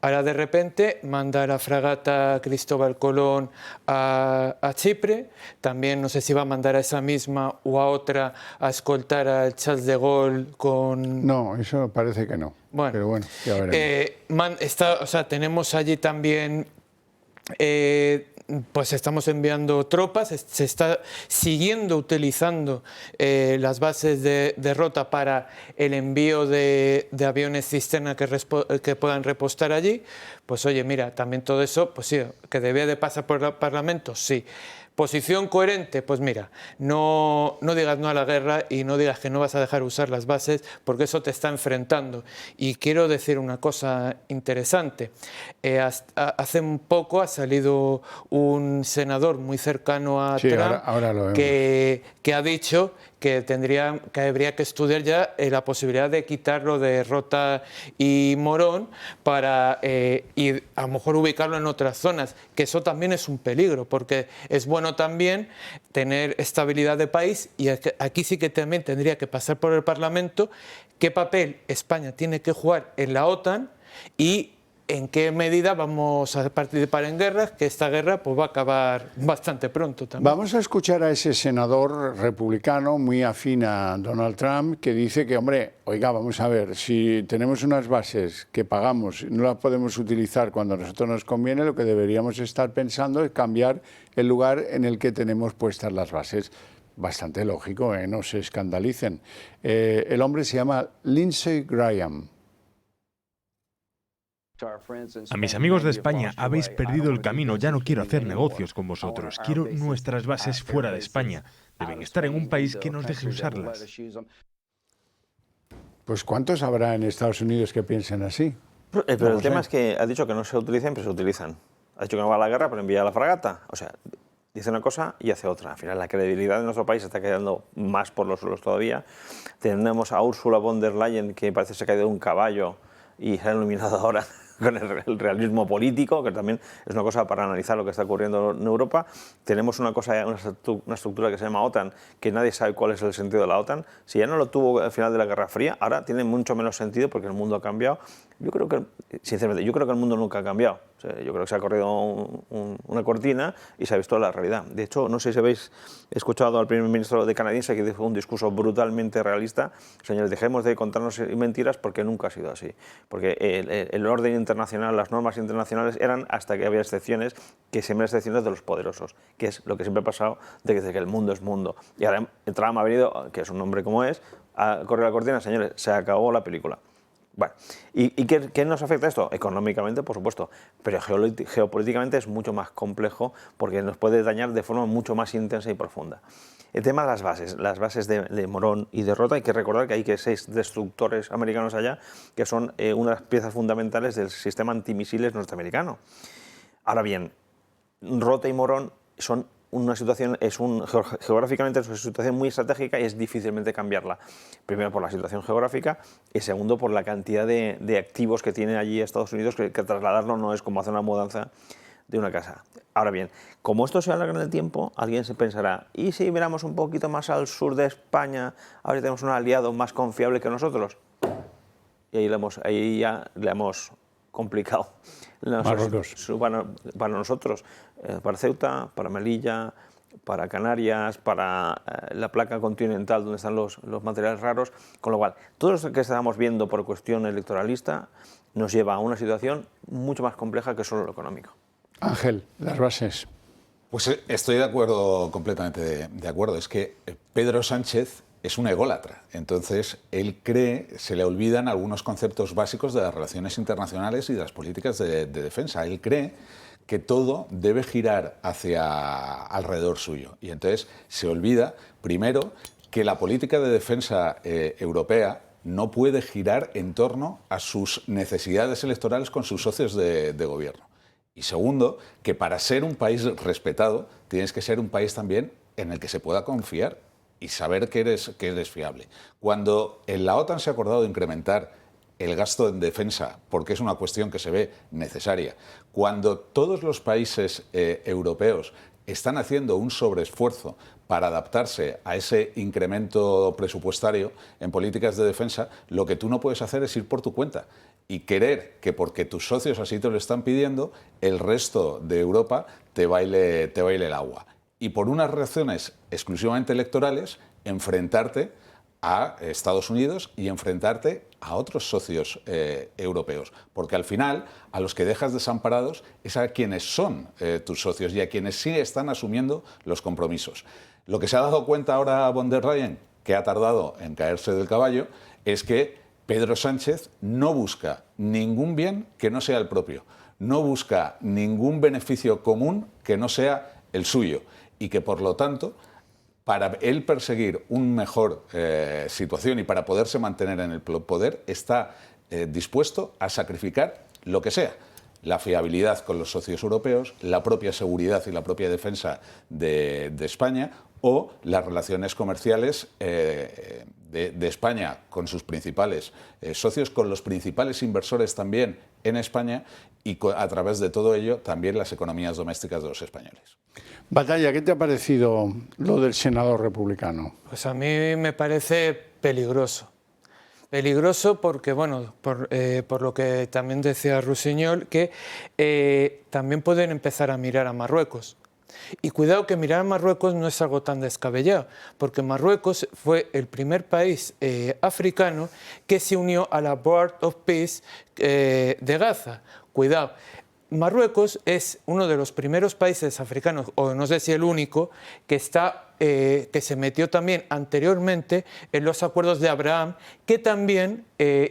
ahora de repente manda a la fragata Cristóbal Colón a Chipre, también no sé si va a mandar a esa misma o a otra a escoltar al Charles de Gaulle con... No, eso parece que no. Bueno, pero bueno, ya veremos. Tenemos allí también, pues estamos enviando tropas, se está siguiendo utilizando las bases de Rota para el envío de aviones cisterna que puedan repostar allí. Pues oye, mira, también todo eso, pues sí, que debía de pasar por el Parlamento, sí. Posición coherente, pues mira, no digas no a la guerra y no digas que no vas a dejar usar las bases, porque eso te está enfrentando. Y quiero decir una cosa interesante. Hace un poco ha salido un senador muy cercano a Trump ahora lo vemos, que ha dicho que habría que estudiar ya la posibilidad de quitarlo de Rota y Morón para y a lo mejor ubicarlo en otras zonas, que eso también es un peligro, porque es bueno también tener estabilidad de país, y aquí sí que también tendría que pasar por el Parlamento qué papel España tiene que jugar en la OTAN y en qué medida vamos a participar en guerras, que esta guerra pues va a acabar bastante pronto también. Vamos a escuchar a ese senador republicano muy afín a Donald Trump, que dice que, hombre, oiga, vamos a ver, si tenemos unas bases que pagamos y no las podemos utilizar cuando a nosotros nos conviene, lo que deberíamos estar pensando es cambiar el lugar en el que tenemos puestas las bases. Bastante lógico, no se escandalicen. El hombre se llama Lindsey Graham. A mis amigos de España, habéis perdido el camino, ya no quiero hacer negocios con vosotros, quiero nuestras bases fuera de España. deben estar en un país que nos deje usarlas. Pues ¿cuántos habrá en Estados Unidos que piensen así? Pero el tema es que ha dicho que no se utilicen, pero se utilizan. Ha dicho que no va a la guerra, pero envía a la fragata. O sea, dice una cosa y hace otra. Al final, la credibilidad de nuestro país está quedando más por los suelos todavía. Tenemos a Ursula von der Leyen, que parece que se ha caído de un caballo y se ha iluminado ahora con el realismo político, que también es una cosa para analizar lo que está ocurriendo en Europa. Tenemos una estructura que se llama OTAN, que nadie sabe cuál es el sentido de la OTAN. Si ya no lo tuvo al final de la Guerra Fría, ahora tiene mucho menos sentido porque el mundo ha cambiado. Yo creo que, sinceramente, yo creo que el mundo nunca ha cambiado. O sea, yo creo que se ha corrido una cortina y se ha visto la realidad. De hecho, no sé si habéis escuchado al primer ministro canadiense que dijo un discurso brutalmente realista. Señores, dejemos de contarnos mentiras porque nunca ha sido así. Porque el orden internacional, las normas internacionales eran, hasta que había excepciones, que siempre excepciones de los poderosos, que es lo que siempre ha pasado desde que el mundo es mundo. Y ahora Trump ha venido, que es un hombre como es, a correr la cortina. Señores, se acabó la película. Bueno, ¿y qué nos afecta esto? Económicamente, por supuesto, pero geopolíticamente es mucho más complejo porque nos puede dañar de forma mucho más intensa y profunda. El tema de las bases de Morón y de Rota, hay que recordar que hay 6 destructores americanos allá que son una de las piezas fundamentales del sistema antimisiles norteamericano. Ahora bien, Rota y Morón son geográficamente es una situación muy estratégica y es difícilmente cambiarla. Primero por la situación geográfica y segundo por la cantidad de activos que tiene allí Estados Unidos, que trasladarlo no es como hacer una mudanza de una casa. Ahora bien, como esto se alarga en el tiempo, alguien se pensará, ¿y si miramos un poquito más al sur de España, ahora tenemos un aliado más confiable que nosotros? Y ahí ya le hemos complicado para nosotros, para Ceuta, para Melilla, para Canarias, para la placa continental donde están los materiales raros, con lo cual todo lo que estamos viendo por cuestión electoralista nos lleva a una situación mucho más compleja que solo lo económico. Ángel, las bases. Pues estoy de acuerdo, completamente de acuerdo. Es que Pedro Sánchez es un ególatra. Entonces, él cree, se le olvidan algunos conceptos básicos de las relaciones internacionales y de las políticas de defensa. Él cree que todo debe girar alrededor suyo. Y entonces se olvida, primero, que la política de defensa europea no puede girar en torno a sus necesidades electorales con sus socios de gobierno. Y segundo, que para ser un país respetado, tienes que ser un país también en el que se pueda confiar y saber que eres fiable. Cuando en la OTAN se ha acordado de incrementar el gasto en defensa, porque es una cuestión que se ve necesaria, cuando todos los países europeos están haciendo un sobreesfuerzo para adaptarse a ese incremento presupuestario en políticas de defensa, lo que tú no puedes hacer es ir por tu cuenta y querer que porque tus socios así te lo están pidiendo, el resto de Europa te baile el agua. Y por unas razones exclusivamente electorales, enfrentarte a Estados Unidos y enfrentarte a otros socios europeos. Porque al final, a los que dejas desamparados es a quienes son tus socios y a quienes sí están asumiendo los compromisos. Lo que se ha dado cuenta ahora von der Leyen, que ha tardado en caerse del caballo, es que Pedro Sánchez no busca ningún bien que no sea el propio, no busca ningún beneficio común que no sea el suyo y que, por lo tanto, para él perseguir una mejor situación y para poderse mantener en el poder, está dispuesto a sacrificar lo que sea. La fiabilidad con los socios europeos, la propia seguridad y la propia defensa de España o las relaciones comerciales de España con sus principales socios, con los principales inversores también en España y a través de todo ello también las economías domésticas de los españoles. Batalla, ¿qué te ha parecido lo del senador republicano? Pues a mí me parece peligroso. Peligroso porque, bueno, por lo que también decía Rusiñol, que también pueden empezar a mirar a Marruecos. Y cuidado que mirar a Marruecos no es algo tan descabellado, porque Marruecos fue el primer país africano que se unió a la Board of Peace de Gaza. Cuidado, Marruecos es uno de los primeros países africanos, o no sé si el único, que se metió también anteriormente en los acuerdos de Abraham, que también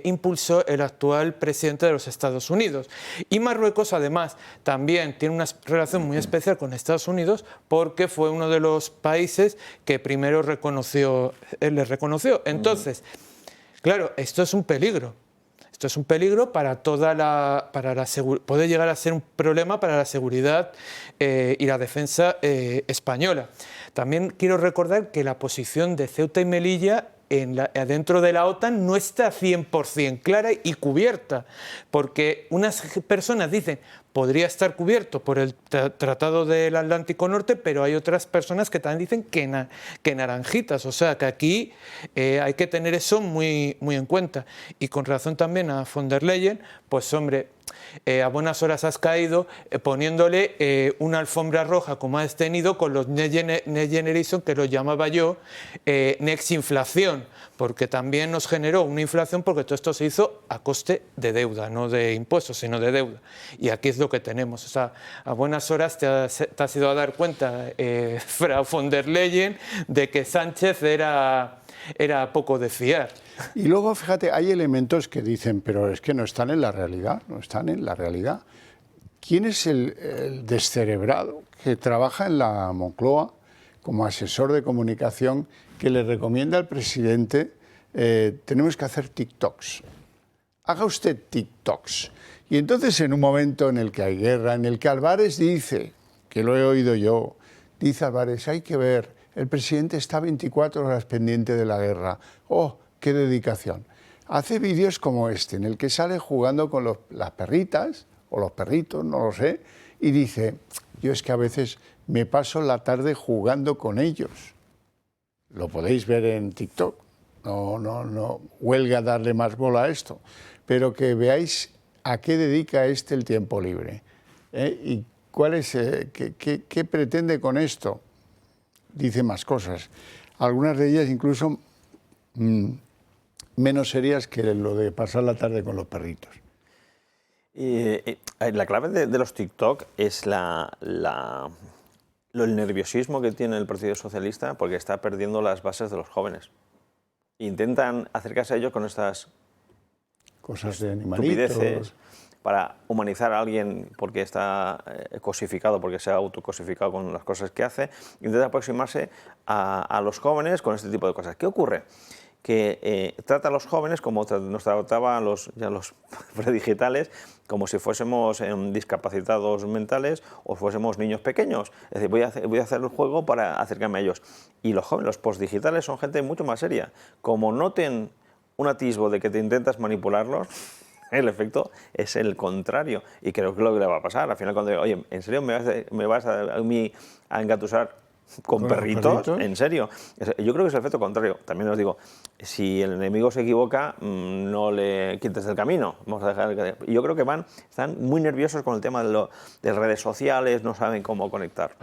impulsó el actual presidente de los Estados Unidos. Y Marruecos, además, también tiene una relación muy especial con Estados Unidos porque fue uno de los países que primero les reconoció. Entonces, claro, esto es un peligro. Esto es un peligro para puede llegar a ser un problema para la seguridad y la defensa española. También quiero recordar que la posición de Ceuta y Melilla dentro de la OTAN no está 100% clara y cubierta, porque unas personas dicen podría estar cubierto por el Tratado del Atlántico Norte, pero hay otras personas que también dicen que naranjitas, o sea que aquí hay que tener eso muy, muy en cuenta. Y con razón también a von der Leyen, pues hombre, a buenas horas has caído poniéndole una alfombra roja como has tenido con los Next Generation, que lo llamaba yo Next Inflación, porque también nos generó una inflación porque todo esto se hizo a coste de deuda, no de impuestos, sino de deuda. Y aquí es lo que tenemos. O sea, a buenas horas te has ido a dar cuenta, Frau von der Leyen, de que Sánchez era poco de fiar. Y luego, fíjate, hay elementos que dicen, pero es que no están en la realidad, no están en la realidad. ¿Quién es el descerebrado que trabaja en la Moncloa como asesor de comunicación que le recomienda al presidente tenemos que hacer TikToks? Haga usted TikToks. Y entonces, en un momento en el que hay guerra, en el que Álvarez dice, que lo he oído yo, dice Álvarez, hay que ver, el presidente está 24 horas pendiente de la guerra. ¡Oh, qué dedicación! Hace vídeos como este, en el que sale jugando con las perritas, o los perritos, no lo sé, y dice, yo es que a veces me paso la tarde jugando con ellos. Lo podéis ver en TikTok, no huelga darle más bola a esto, pero que veáis a qué dedica el tiempo libre, y cuál es, qué pretende con esto. Dice más cosas, algunas de ellas incluso menos serias que lo de pasar la tarde con los perritos. La clave de los TikTok es el nerviosismo que tiene el Partido Socialista porque está perdiendo las bases de los jóvenes. Intentan acercarse a ellos con estas cosas de animalitos para humanizar a alguien porque está cosificado, porque se ha autocosificado con las cosas que hace. Intenta aproximarse a los jóvenes con este tipo de cosas. ¿Qué ocurre? Que trata a los jóvenes como nos trataba a los predigitales, como si fuésemos discapacitados mentales o fuésemos niños pequeños. Es decir, voy a hacer el juego para acercarme a ellos. Y los jóvenes, los postdigitales, son gente mucho más seria. Como noten un atisbo de que te intentas manipularlos, el efecto es el contrario. Y creo que es lo que le va a pasar. Al final, cuando digo, oye, ¿en serio me vas a engatusar con perritos? ¿En serio? Yo creo que es el efecto contrario. También os digo, si el enemigo se equivoca, no le quites del camino. Vamos a dejar. Yo creo que están muy nerviosos con el tema de redes sociales, no saben cómo conectar.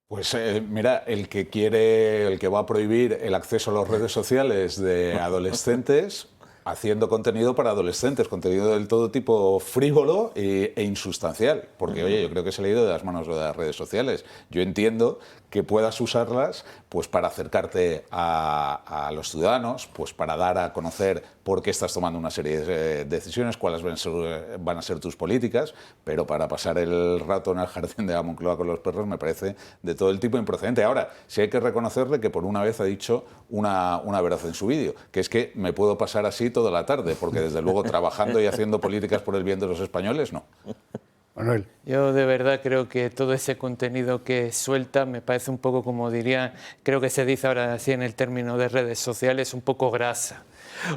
Pues mira, el que va a prohibir el acceso a las redes sociales de adolescentes, haciendo contenido para adolescentes, contenido del todo tipo frívolo e insustancial, porque oye, yo creo que se le ha ido de las manos de las redes sociales. Yo entiendo que puedas usarlas pues para acercarte a los ciudadanos, pues para dar a conocer por qué estás tomando una serie de decisiones, cuáles van a ser tus políticas, pero para pasar el rato en el jardín de la Moncloa con los perros me parece de todo el tipo improcedente. Ahora, sí hay que reconocerle que por una vez ha dicho una verdad en su vídeo, que es que me puedo pasar así toda la tarde, porque desde luego trabajando y haciendo políticas por el bien de los españoles, no. Manuel. Yo de verdad creo que todo ese contenido que suelta me parece un poco, como diría, creo que se dice ahora así en el término de redes sociales, un poco grasa.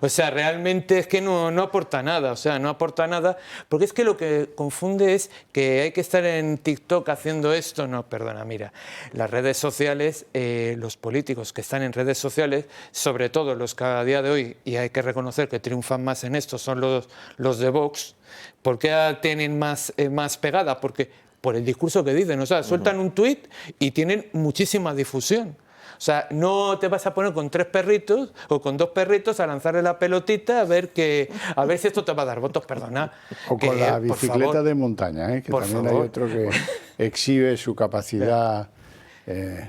O sea, realmente es que no aporta nada, o sea, no aporta nada, porque es que lo que confunde es que hay que estar en TikTok haciendo esto. No, perdona, mira, las redes sociales, los políticos que están en redes sociales, sobre todo los que a día de hoy, y hay que reconocer que triunfan más en esto, son los de Vox. ¿Por qué tienen más pegada? Porque por el discurso que dicen, o sea, sueltan un tuit y tienen muchísima difusión. O sea, no te vas a poner con 3 perritos o con 2 perritos a lanzarle la pelotita a ver si esto te va a dar votos, perdona. O con la bicicleta de montaña, que también hay otro que exhibe su capacidad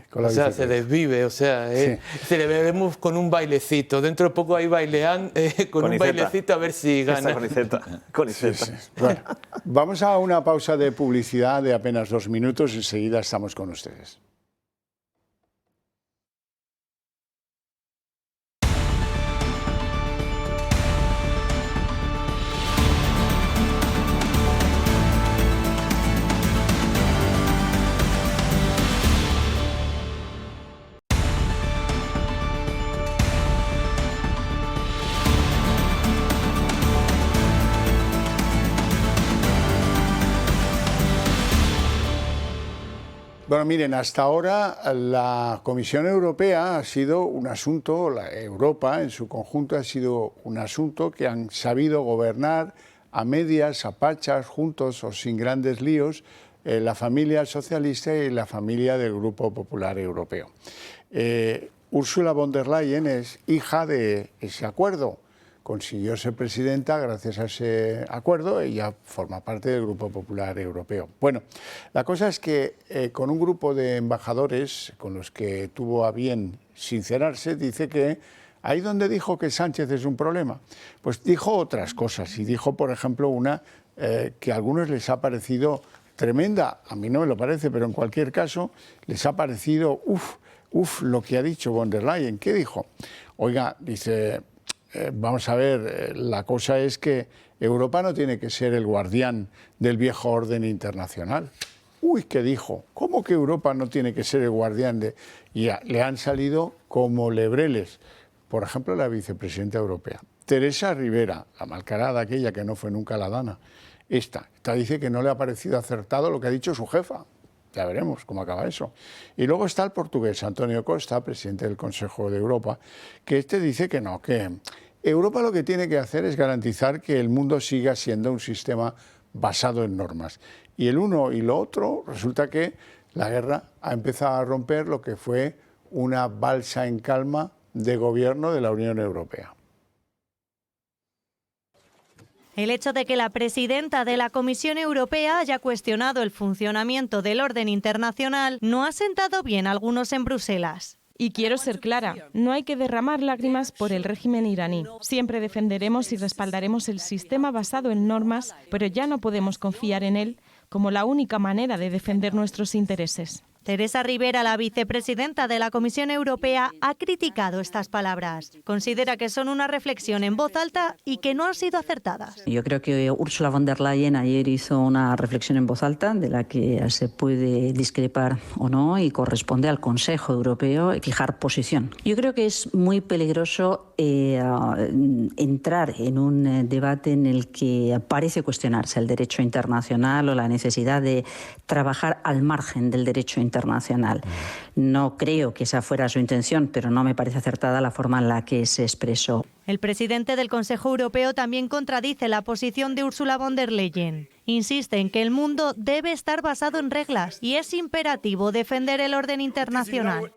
con la bicicleta. Se desvive, se le vemos con un bailecito. Dentro de poco ahí bailean con un bailecito a ver si gana. Sí. Bueno, vamos a una pausa de publicidad de apenas 2 minutos y enseguida estamos con ustedes. Bueno, miren, hasta ahora la Comisión Europea ha sido un asunto, Europa en su conjunto ha sido un asunto que han sabido gobernar a medias, a pachas, juntos o sin grandes líos, la familia socialista y la familia del Grupo Popular Europeo. Ursula von der Leyen es hija de ese acuerdo. Consiguió ser presidenta gracias a ese acuerdo, ella forma parte del Grupo Popular Europeo. Bueno, la cosa es que con un grupo de embajadores con los que tuvo a bien sincerarse, dice que ahí donde dijo que Sánchez es un problema, pues dijo otras cosas y dijo, por ejemplo, una que a algunos les ha parecido tremenda, a mí no me lo parece, pero en cualquier caso les ha parecido, lo que ha dicho von der Leyen. ¿Qué dijo? Oiga, dice... vamos a ver, la cosa es que Europa no tiene que ser el guardián del viejo orden internacional. Uy, ¿qué dijo? ¿Cómo que Europa no tiene que ser el guardián de...? Y le han salido como lebreles. Por ejemplo, la vicepresidenta europea. Teresa Rivera, la malcarada aquella que no fue nunca la dana. Esta dice que no le ha parecido acertado lo que ha dicho su jefa. Ya veremos cómo acaba eso. Y luego está el portugués Antonio Costa, presidente del Consejo de Europa, que dice que no, que Europa lo que tiene que hacer es garantizar que el mundo siga siendo un sistema basado en normas. Y el uno y lo otro, resulta que la guerra ha empezado a romper lo que fue una balsa en calma de gobierno de la Unión Europea. El hecho de que la presidenta de la Comisión Europea haya cuestionado el funcionamiento del orden internacional no ha sentado bien a algunos en Bruselas. Y quiero ser clara, no hay que derramar lágrimas por el régimen iraní. Siempre defenderemos y respaldaremos el sistema basado en normas, pero ya no podemos confiar en él como la única manera de defender nuestros intereses. Teresa Rivera, la vicepresidenta de la Comisión Europea, ha criticado estas palabras. Considera que son una reflexión en voz alta y que no han sido acertadas. Yo creo que Ursula von der Leyen ayer hizo una reflexión en voz alta de la que se puede discrepar o no y corresponde al Consejo Europeo fijar posición. Yo creo que es muy peligroso entrar en un debate en el que parece cuestionarse el derecho internacional o la necesidad de trabajar al margen del derecho internacional. No creo que esa fuera su intención, pero no me parece acertada la forma en la que se expresó. El presidente del Consejo Europeo también contradice la posición de Ursula von der Leyen. Insiste en que el mundo debe estar basado en reglas y es imperativo defender el orden internacional.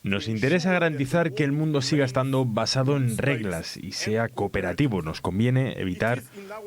Nos interesa garantizar que el mundo siga estando basado en reglas y sea cooperativo. Nos conviene evitar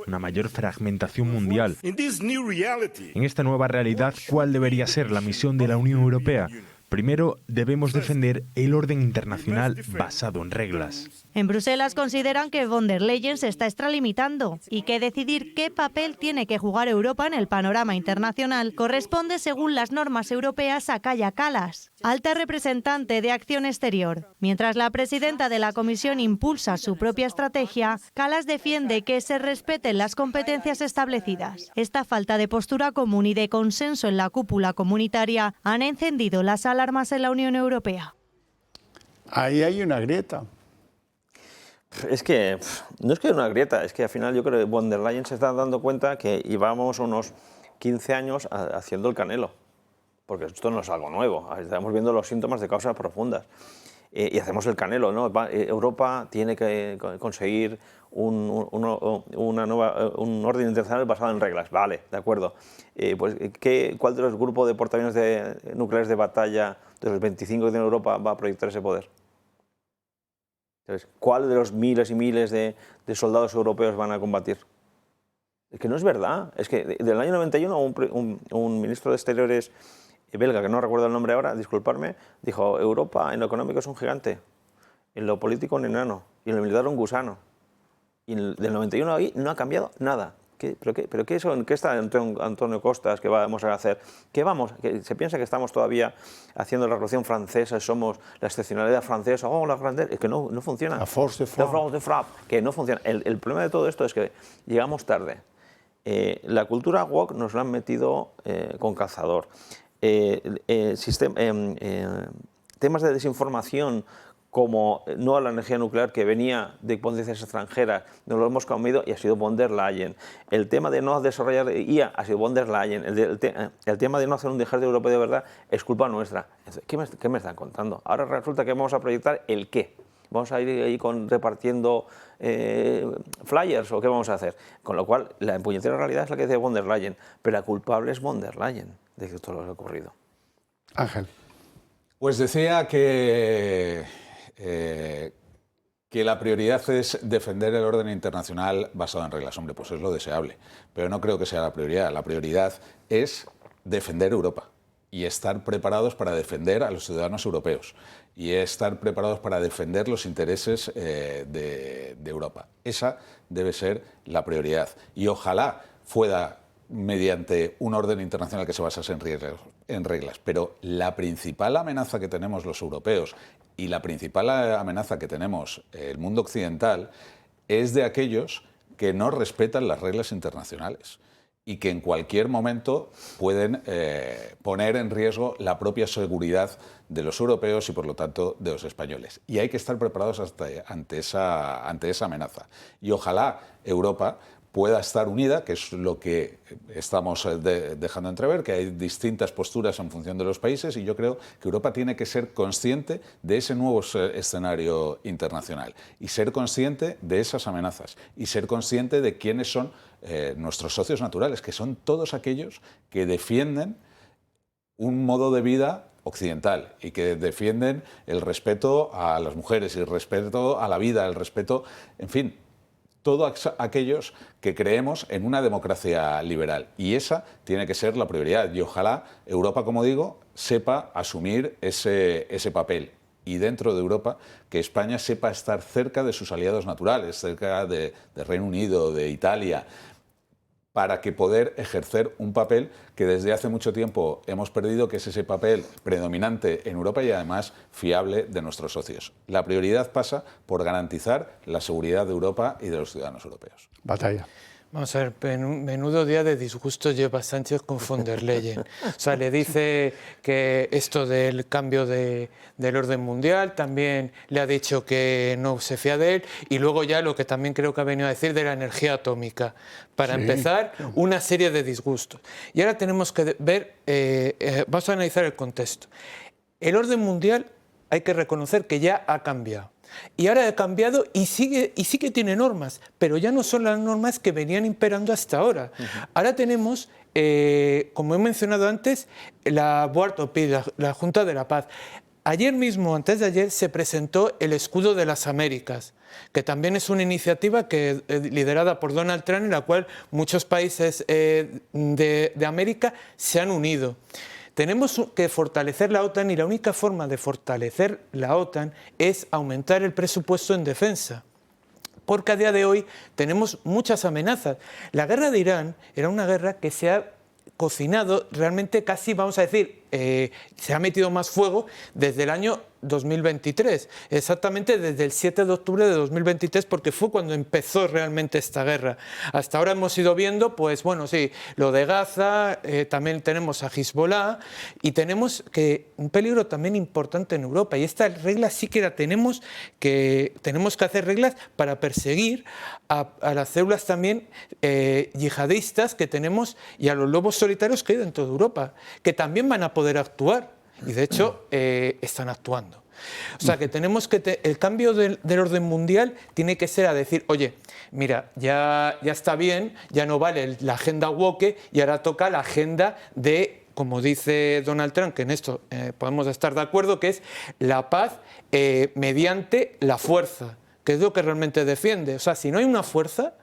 una mayor fragmentación mundial. En esta nueva realidad, ¿cuál debería ser la misión de la Unión Europea? Primero, debemos defender el orden internacional basado en reglas. En Bruselas consideran que von der Leyen se está extralimitando y que decidir qué papel tiene que jugar Europa en el panorama internacional corresponde, según las normas europeas, a Kaja Kallas, alta representante de Acción Exterior. Mientras la presidenta de la Comisión impulsa su propia estrategia, Kallas defiende que se respeten las competencias establecidas. Esta falta de postura común y de consenso en la cúpula comunitaria han encendido las alarmas en la Unión Europea. Ahí hay una grieta. Es que no es que haya una grieta, es que al final yo creo que von der Leyen se está dando cuenta que llevamos unos 15 años haciendo el canelo, porque esto no es algo nuevo, estamos viendo los síntomas de causas profundas. y hacemos el Canelo, ¿no? Europa tiene que conseguir un orden internacional basado en reglas. Vale, de acuerdo. Pues, ¿cuál de los grupos de portaaviones nucleares de batalla de los 25 que tiene Europa va a proyectar ese poder? Entonces, ¿cuál de los miles y miles de soldados europeos van a combatir? Es que no es verdad. Es que del año 91 un ministro de Exteriores belga, que no recuerdo el nombre ahora, disculparme, dijo: Europa en lo económico es un gigante, en lo político un enano y en lo militar un gusano. Y del 91 ahí no ha cambiado nada. ¿Pero qué eso? ¿En qué está Antonio Costas? ¿Qué vamos a hacer? ¿Qué vamos? ¿Que se piensa que estamos todavía haciendo la Revolución Francesa, somos la excepcionalidad francesa, la grandeza? Es que no funciona. La force de frappe. Que no funciona. El problema de todo esto es que llegamos tarde. La cultura woke nos la han metido con calzador. Temas de desinformación como no a la energía nuclear que venía de potencias extranjeras, nos lo hemos comido y ha sido von der Leyen. El tema de no desarrollar IA ha sido von der Leyen. El tema de no hacer un ejército europeo de verdad es culpa nuestra. ¿Qué me están contando? Ahora resulta que vamos a proyectar el qué. ¿Vamos a ir ahí repartiendo flyers o qué vamos a hacer? Con lo cual, la puñetera realidad es la que dice von der Leyen, pero la culpable es von der Leyen de que todo lo que ha ocurrido. Ángel. Pues decía que la prioridad es defender el orden internacional basado en reglas. Hombre, pues es lo deseable, pero no creo que sea la prioridad. La prioridad es defender Europa y estar preparados para defender a los ciudadanos europeos y estar preparados para defender los intereses de Europa. Esa debe ser la prioridad y ojalá fuera mediante un orden internacional que se basase en reglas. Pero la principal amenaza que tenemos los europeos y la principal amenaza que tenemos el mundo occidental es de aquellos que no respetan las reglas internacionales y que en cualquier momento pueden poner en riesgo la propia seguridad de los europeos y, por lo tanto, de los españoles. Y hay que estar preparados ante esa amenaza. Y ojalá Europa pueda estar unida, que es lo que estamos dejando entrever, que hay distintas posturas en función de los países, y yo creo que Europa tiene que ser consciente de ese nuevo escenario internacional y ser consciente de esas amenazas y ser consciente de quiénes son nuestros socios naturales, que son todos aquellos que defienden un modo de vida occidental y que defienden el respeto a las mujeres, el respeto a la vida, el respeto, en fin, todos aquellos que creemos en una democracia liberal. Y esa tiene que ser la prioridad. Y ojalá Europa, como digo, sepa asumir ese papel. Y dentro de Europa, que España sepa estar cerca de sus aliados naturales, cerca de Reino Unido, de Italia, para que poder ejercer un papel que desde hace mucho tiempo hemos perdido, que es ese papel predominante en Europa y además fiable de nuestros socios. La prioridad pasa por garantizar la seguridad de Europa y de los ciudadanos europeos. Batalla. Vamos a ver, menudo día de disgusto lleva Sánchez con von der Leyen. O sea, le dice que esto del cambio del orden mundial, también le ha dicho que no se fía de él, y luego ya lo que también creo que ha venido a decir de la energía atómica. Para empezar, una serie de disgustos. Y ahora tenemos que ver, vamos a analizar el contexto. El orden mundial hay que reconocer que ya ha cambiado. Y ahora ha cambiado y sí que tiene normas, pero ya no son las normas que venían imperando hasta ahora. Ahora tenemos, como he mencionado antes, la Board of Peace, la Junta de la Paz. Ayer mismo, antes de ayer, se presentó el Escudo de las Américas, que también es una iniciativa liderada por Donald Trump, en la cual muchos países de América se han unido. Tenemos que fortalecer la OTAN y la única forma de fortalecer la OTAN es aumentar el presupuesto en defensa. Porque a día de hoy tenemos muchas amenazas. La guerra de Irán era una guerra que se ha cocinado realmente casi, vamos a decir, se ha metido más fuego desde el año 2023, exactamente desde el 7 de octubre de 2023, porque fue cuando empezó realmente esta guerra. Hasta ahora hemos ido viendo, pues bueno, sí, lo de Gaza, también tenemos a Hezbollah y tenemos un peligro también importante en Europa, y estas reglas sí que tenemos que hacer reglas para perseguir a las células también yihadistas que tenemos y a los lobos solitarios que hay dentro de Europa, que también van a poder actuar. y de hecho están actuando. O sea que tenemos que el cambio del orden mundial tiene que ser a decir, oye, mira, ya está bien, ya no vale la agenda woke y ahora toca la agenda de, como dice Donald Trump, que en esto podemos estar de acuerdo, que es la paz mediante la fuerza, que es lo que realmente defiende. O sea, si no hay una fuerza,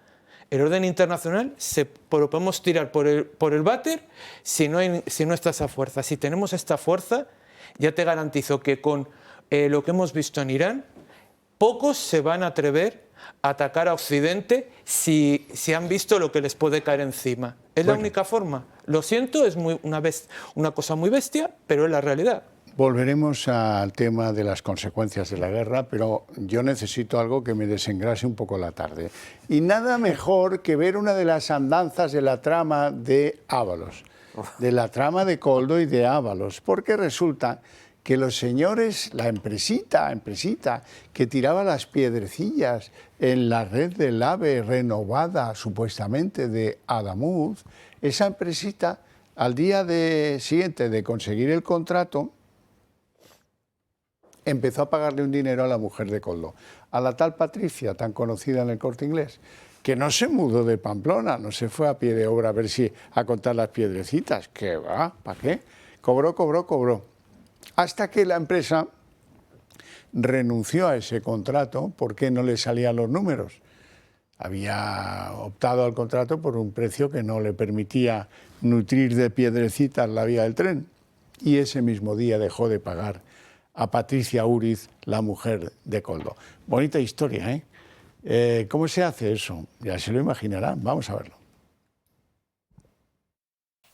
el orden internacional lo podemos tirar por el váter si no está esa fuerza. Si tenemos esta fuerza, ya te garantizo que con lo que hemos visto en Irán, pocos se van a atrever a atacar a Occidente si han visto lo que les puede caer encima. Es la única forma. Lo siento, es una cosa muy bestia, pero es la realidad. Volveremos al tema de las consecuencias de la guerra, pero yo necesito algo que me desengrase un poco la tarde. Y nada mejor que ver una de las andanzas de la trama de Ábalos, de la trama de Koldo y de Ábalos, porque resulta que los señores, la empresita que tiraba las piedrecillas en la red del AVE renovada supuestamente de Adamuz, esa empresita al día siguiente de conseguir el contrato empezó a pagarle un dinero a la mujer de Koldo, a la tal Patricia, tan conocida en el Corte Inglés, que no se mudó de Pamplona, no se fue a pie de obra a ver si a contar las piedrecitas, que va, ¿para qué? Cobró. Hasta que la empresa renunció a ese contrato porque no le salían los números. Había optado al contrato por un precio que no le permitía nutrir de piedrecitas la vía del tren. Y ese mismo día dejó de pagar a Patricia Úriz, la mujer de Koldo. Bonita historia, ¿eh? ¿Cómo se hace eso? Ya se lo imaginarán. Vamos a verlo.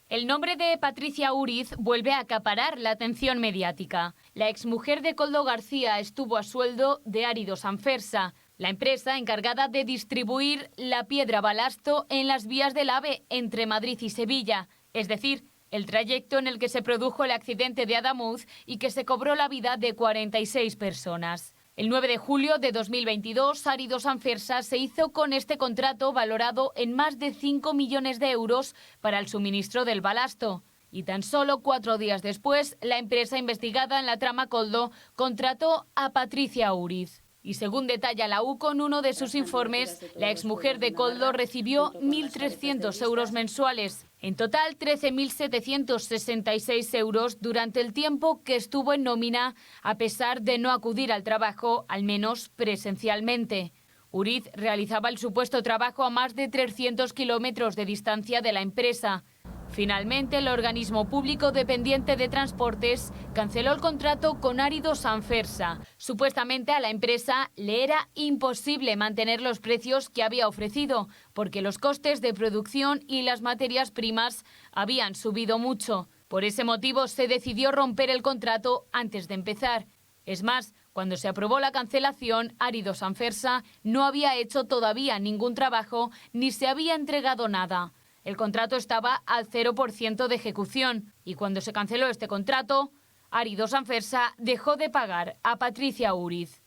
El nombre de Patricia Úriz vuelve a acaparar la atención mediática. La exmujer de Koldo García estuvo a sueldo de Áridos Anfersa, la empresa encargada de distribuir la piedra balasto en las vías del AVE entre Madrid y Sevilla, es decir, el trayecto en el que se produjo el accidente de Adamuz y que se cobró la vida de 46 personas. El 9 de julio de 2022, Áridos Anfersa se hizo con este contrato valorado en más de 5 millones de euros para el suministro del balasto. Y tan solo 4 días después, la empresa investigada en la trama Koldo contrató a Patricia Úriz. Y según detalla la UCO en uno de sus informes, la exmujer de Koldo recibió 1.300 euros mensuales. En total, 13.766 euros durante el tiempo que estuvo en nómina, a pesar de no acudir al trabajo, al menos presencialmente. Úriz realizaba el supuesto trabajo a más de 300 kilómetros de distancia de la empresa. Finalmente, el organismo público dependiente de transportes canceló el contrato con Áridos Anfersa. Supuestamente a la empresa le era imposible mantener los precios que había ofrecido, porque los costes de producción y las materias primas habían subido mucho. Por ese motivo se decidió romper el contrato antes de empezar. Es más, cuando se aprobó la cancelación, Áridos Anfersa no había hecho todavía ningún trabajo ni se había entregado nada. El contrato estaba al 0% de ejecución y cuando se canceló este contrato, Áridos Anfersa dejó de pagar a Patricia Úriz.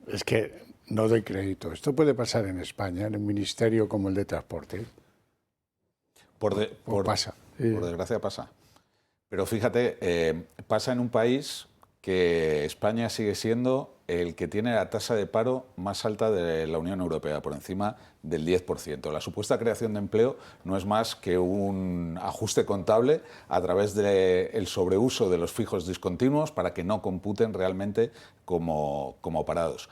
Es que no doy crédito. Esto puede pasar en España, en un ministerio como el de Transporte. Pasa. Sí. Por desgracia pasa. Pero fíjate, pasa en un país que España sigue siendo el que tiene la tasa de paro más alta de la Unión Europea, por encima del 10%. La supuesta creación de empleo no es más que un ajuste contable a través del sobreuso de los fijos discontinuos para que no computen realmente como parados.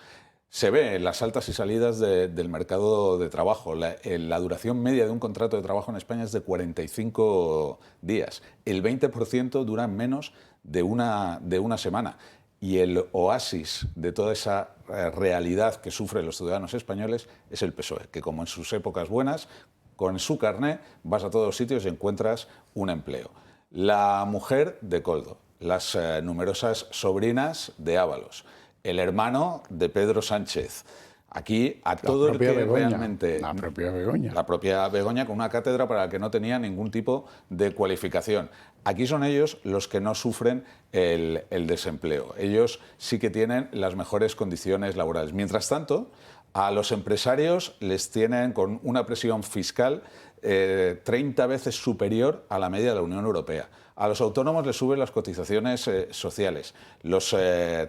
Se ve en las altas y salidas del mercado de trabajo. La duración media de un contrato de trabajo en España es de 45 días. El 20% dura menos de una semana. Y el oasis de toda esa realidad que sufren los ciudadanos españoles es el PSOE, que como en sus épocas buenas, con su carné vas a todos sitios y encuentras un empleo. La mujer de Koldo, las numerosas sobrinas de Ábalos, el hermano de Pedro Sánchez. Aquí a todo el que realmente... La propia Begoña. La propia Begoña con una cátedra para la que no tenía ningún tipo de cualificación. Aquí son ellos los que no sufren el desempleo. Ellos sí que tienen las mejores condiciones laborales. Mientras tanto, a los empresarios les tienen con una presión fiscal 30 veces superior a la media de la Unión Europea. A los autónomos les suben las cotizaciones sociales. Los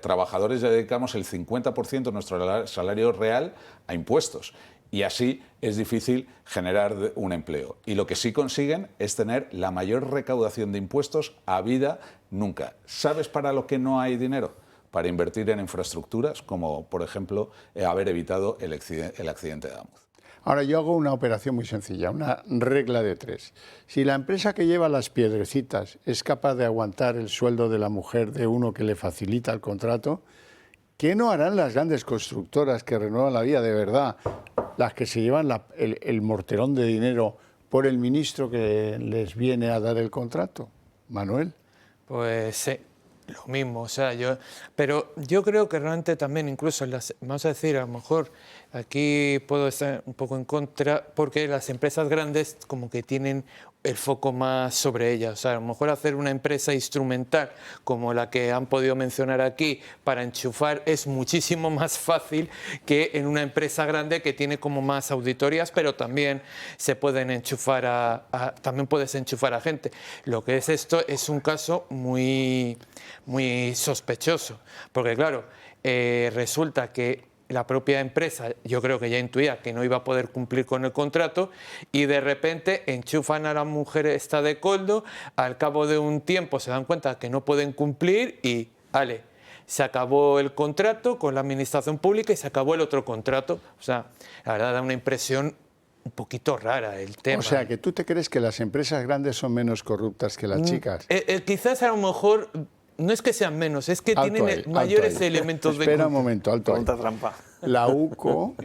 trabajadores ya dedicamos el 50% de nuestro salario real a impuestos. Y así es difícil generar un empleo. Y lo que sí consiguen es tener la mayor recaudación de impuestos habida nunca. ¿Sabes para lo que no hay dinero? Para invertir en infraestructuras, como por ejemplo haber evitado el accidente de Adamuz. Ahora yo hago una operación muy sencilla, una regla de 3. Si la empresa que lleva las piedrecitas es capaz de aguantar el sueldo de la mujer de uno que le facilita el contrato, ¿qué no harán las grandes constructoras que renuevan la vida de verdad? Las que se llevan el morterón de dinero por el ministro que les viene a dar el contrato. Manuel. Pues sí, lo mismo. O sea, pero yo creo que realmente también, incluso, vamos a decir, a lo mejor aquí puedo estar un poco en contra, porque las empresas grandes como que tienen el foco más sobre ellas. O sea, a lo mejor hacer una empresa instrumental como la que han podido mencionar aquí para enchufar es muchísimo más fácil que en una empresa grande que tiene como más auditorías, pero también se pueden enchufar también puedes enchufar a gente. Lo que es esto es un caso muy, muy sospechoso, porque claro, resulta que la propia empresa, yo creo que ya intuía que no iba a poder cumplir con el contrato y de repente enchufan a la mujer esta de Koldo, al cabo de un tiempo se dan cuenta que no pueden cumplir y, ale, se acabó el contrato con la administración pública y se acabó el otro contrato. O sea, la verdad da una impresión un poquito rara el tema. O sea, que tú te crees que las empresas grandes son menos corruptas que las chicas. Quizás a lo mejor... No es que sean menos, es que tienen mayores elementos de... Espera un momento, alto ahí. Pregunta trampa. La UCO,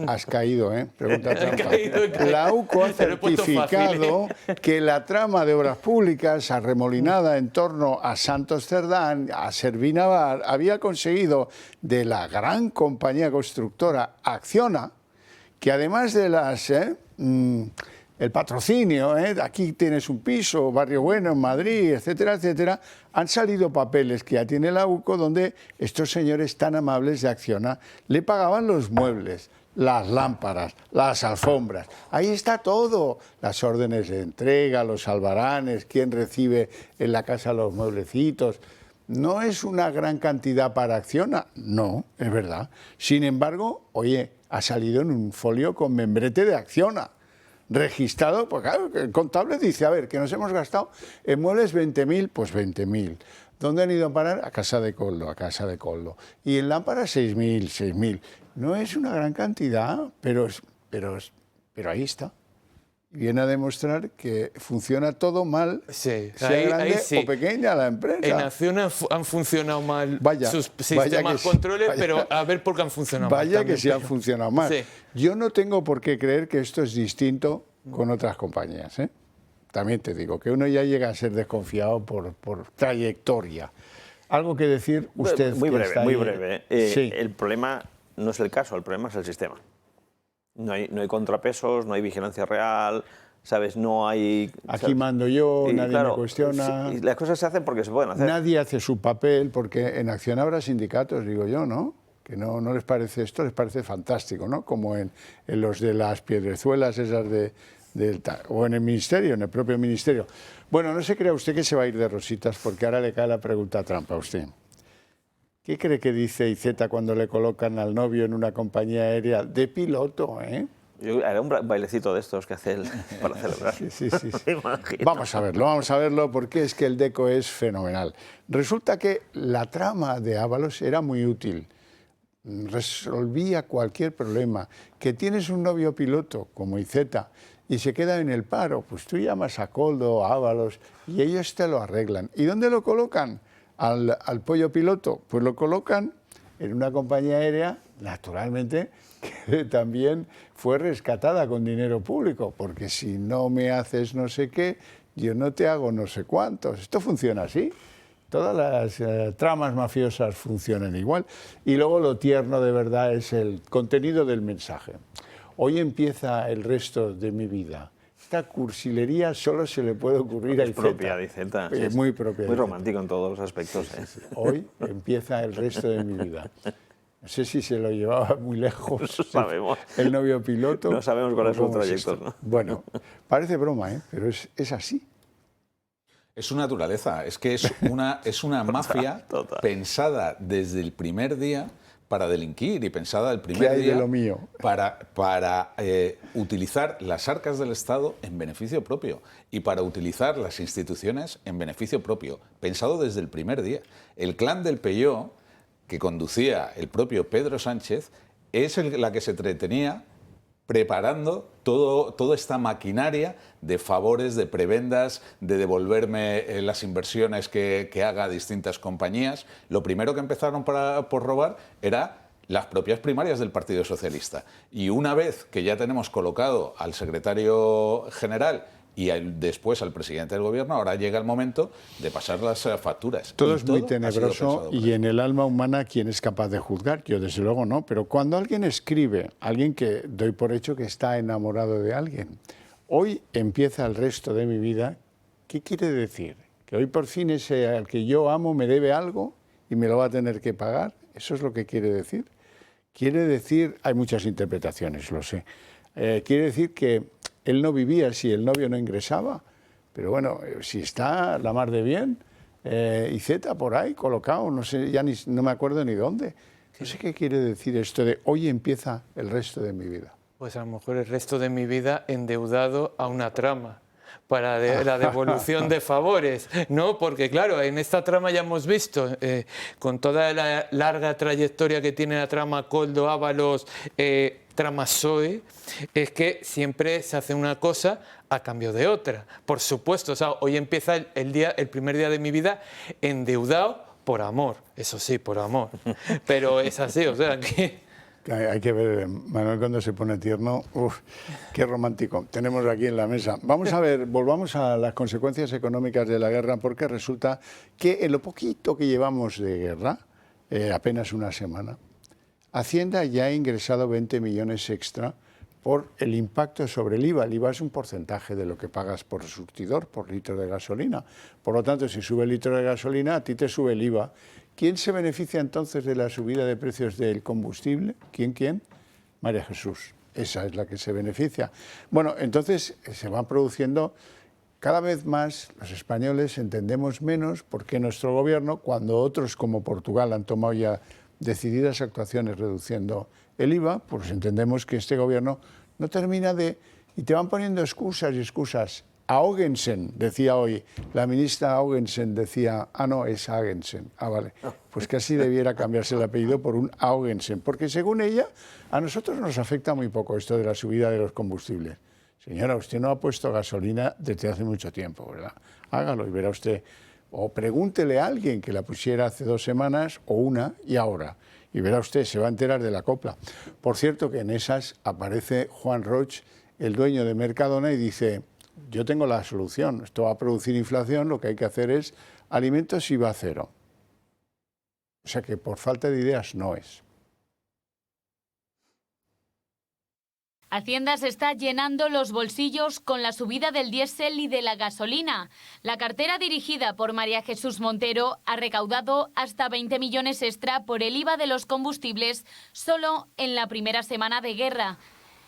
has caído, Pregunta trampa. La UCO ha certificado que la trama de obras públicas arremolinada en torno a Santos Cerdán, a Servinavar, había conseguido de la gran compañía constructora Acciona, que además de las... el patrocinio, aquí tienes un piso, Barrio Bueno en Madrid, etcétera, etcétera, han salido papeles que ya tiene la UCO donde estos señores tan amables de Acciona le pagaban los muebles, las lámparas, las alfombras. Ahí está todo, las órdenes de entrega, los albaranes, quién recibe en la casa los mueblecitos. ¿No es una gran cantidad para Acciona? No, es verdad. Sin embargo, oye, ha salido en un folio con membrete de Acciona. Registrado, pues claro, el contable dice, a ver, que nos hemos gastado en muebles 20.000, pues 20.000. ¿Dónde han ido a parar? A casa de Koldo, a casa de Koldo. Y en lámparas 6.000. No es una gran cantidad, pero ahí está. Viene a demostrar que funciona todo mal, sí, sea grande o pequeña la empresa. En Acciona han funcionado mal sus sistemas controles, pero a ver por qué han funcionado mal. Vaya que sí han funcionado mal. Sí. Yo no tengo por qué creer que esto es distinto con otras compañías. También te digo que uno ya llega a ser desconfiado por trayectoria. ¿Algo que decir usted? Muy breve, está muy ahí? breve. Sí. El problema no es el caso, el problema es el sistema. No hay contrapesos, no hay vigilancia real, ¿sabes? No hay... Aquí mando yo, nadie me cuestiona. Sí, las cosas se hacen porque se pueden hacer. Nadie hace su papel, porque en Acciona habrá sindicatos, digo yo, ¿no? Que no les parece esto, les parece fantástico, ¿no? Como en los de las piedrezuelas esas o en el ministerio, en el propio ministerio. Bueno, no se crea usted que se va a ir de rositas, porque ahora le cae la pregunta trampa a usted. ¿Qué cree que dice IZ cuando le colocan al novio en una compañía aérea de piloto, Yo haré un bailecito de estos que hace él para celebrar. Sí. Vamos a verlo porque es que el Deco es fenomenal. Resulta que la trama de Ábalos era muy útil. Resolvía cualquier problema. Que tienes un novio piloto como IZ y se queda en el paro, pues tú llamas a Koldo, a Ábalos y ellos te lo arreglan. ¿Y dónde lo colocan? Al pollo piloto, pues lo colocan en una compañía aérea, naturalmente, que también fue rescatada con dinero público, porque si no me haces no sé qué, yo no te hago no sé cuántos. Esto funciona así. Todas las tramas mafiosas funcionan igual. Y luego lo tierno de verdad es el contenido del mensaje. Hoy empieza el resto de mi vida. Esta cursilería solo se le puede ocurrir a IZ. Es propia de IZ. Es muy propia. Muy romántico en todos los aspectos. Sí. Hoy empieza el resto de mi vida. No sé si se lo llevaba muy lejos. No sabemos. El novio piloto. No sabemos cuál es su trayecto, ¿no? Bueno, parece broma, pero es así. Es su naturaleza, es que es una mafia pensada desde el primer día para delinquir y pensada el primer día de lo mío? para utilizar las arcas del Estado en beneficio propio y para utilizar las instituciones en beneficio propio, pensado desde el primer día. El clan del Peilló, que conducía el propio Pedro Sánchez, es la que se entretenía preparando toda esta maquinaria de favores, de prebendas, de devolverme las inversiones que haga distintas compañías. Lo primero que empezaron por robar era las propias primarias del Partido Socialista. Y una vez que ya tenemos colocado al secretario general y después al presidente del gobierno, ahora llega el momento de pasar las facturas. Todo es muy tenebroso y en el alma humana, ¿quién es capaz de juzgar? Yo desde luego no, pero cuando alguien escribe, alguien que doy por hecho que está enamorado de alguien, hoy empieza el resto de mi vida, ¿qué quiere decir? ¿Que hoy por fin ese al que yo amo me debe algo y me lo va a tener que pagar? ¿Eso es lo que quiere decir? Quiere decir, hay muchas interpretaciones, lo sé, quiere decir que él no vivía si el novio no ingresaba, pero bueno, si está la mar de bien, y Z por ahí colocado, no sé, ya no me acuerdo ni dónde. No sé qué quiere decir esto de hoy empieza el resto de mi vida. Pues a lo mejor el resto de mi vida endeudado a una trama para la devolución de favores, ¿no? Porque claro, en esta trama ya hemos visto, con toda la larga trayectoria que tiene la trama Koldo, Ábalos, trama PSOE, es que siempre se hace una cosa a cambio de otra. Por supuesto, o sea, hoy empieza el primer día de mi vida endeudado por amor, eso sí, por amor, pero es así, o sea que... Hay que ver, Manuel, cuando se pone tierno, uf, qué romántico. Tenemos aquí en la mesa. Vamos a ver, volvamos a las consecuencias económicas de la guerra, porque resulta que en lo poquito que llevamos de guerra, apenas una semana, Hacienda ya ha ingresado 20 millones extra por el impacto sobre el IVA. El IVA es un porcentaje de lo que pagas por surtidor, por litro de gasolina. Por lo tanto, si sube el litro de gasolina, a ti te sube el IVA. ¿Quién se beneficia entonces de la subida de precios del combustible? ¿Quién? María Jesús. Esa es la que se beneficia. Bueno, entonces se van produciendo cada vez más, los españoles entendemos menos por qué nuestro gobierno, cuando otros como Portugal han tomado ya decididas actuaciones reduciendo el IVA, pues entendemos que este gobierno no termina de... Y te van poniendo excusas y excusas. Augensen, decía hoy, la ministra Augensen decía, no, es Augensen, vale, pues casi debiera cambiarse el apellido por un Augensen, porque según ella, a nosotros nos afecta muy poco esto de la subida de los combustibles. Señora, usted no ha puesto gasolina desde hace mucho tiempo, ¿verdad? Hágalo y verá usted, o pregúntele a alguien que la pusiera hace 2 semanas o una y ahora, y verá usted, se va a enterar de la copla. Por cierto que en esas aparece Juan Roig, el dueño de Mercadona, y dice... Yo tengo la solución, esto va a producir inflación, lo que hay que hacer es alimentos IVA cero. O sea que por falta de ideas no es. Hacienda se está llenando los bolsillos con la subida del diésel y de la gasolina. La cartera dirigida por María Jesús Montero ha recaudado hasta 20 millones extra por el IVA de los combustibles solo en la primera semana de guerra.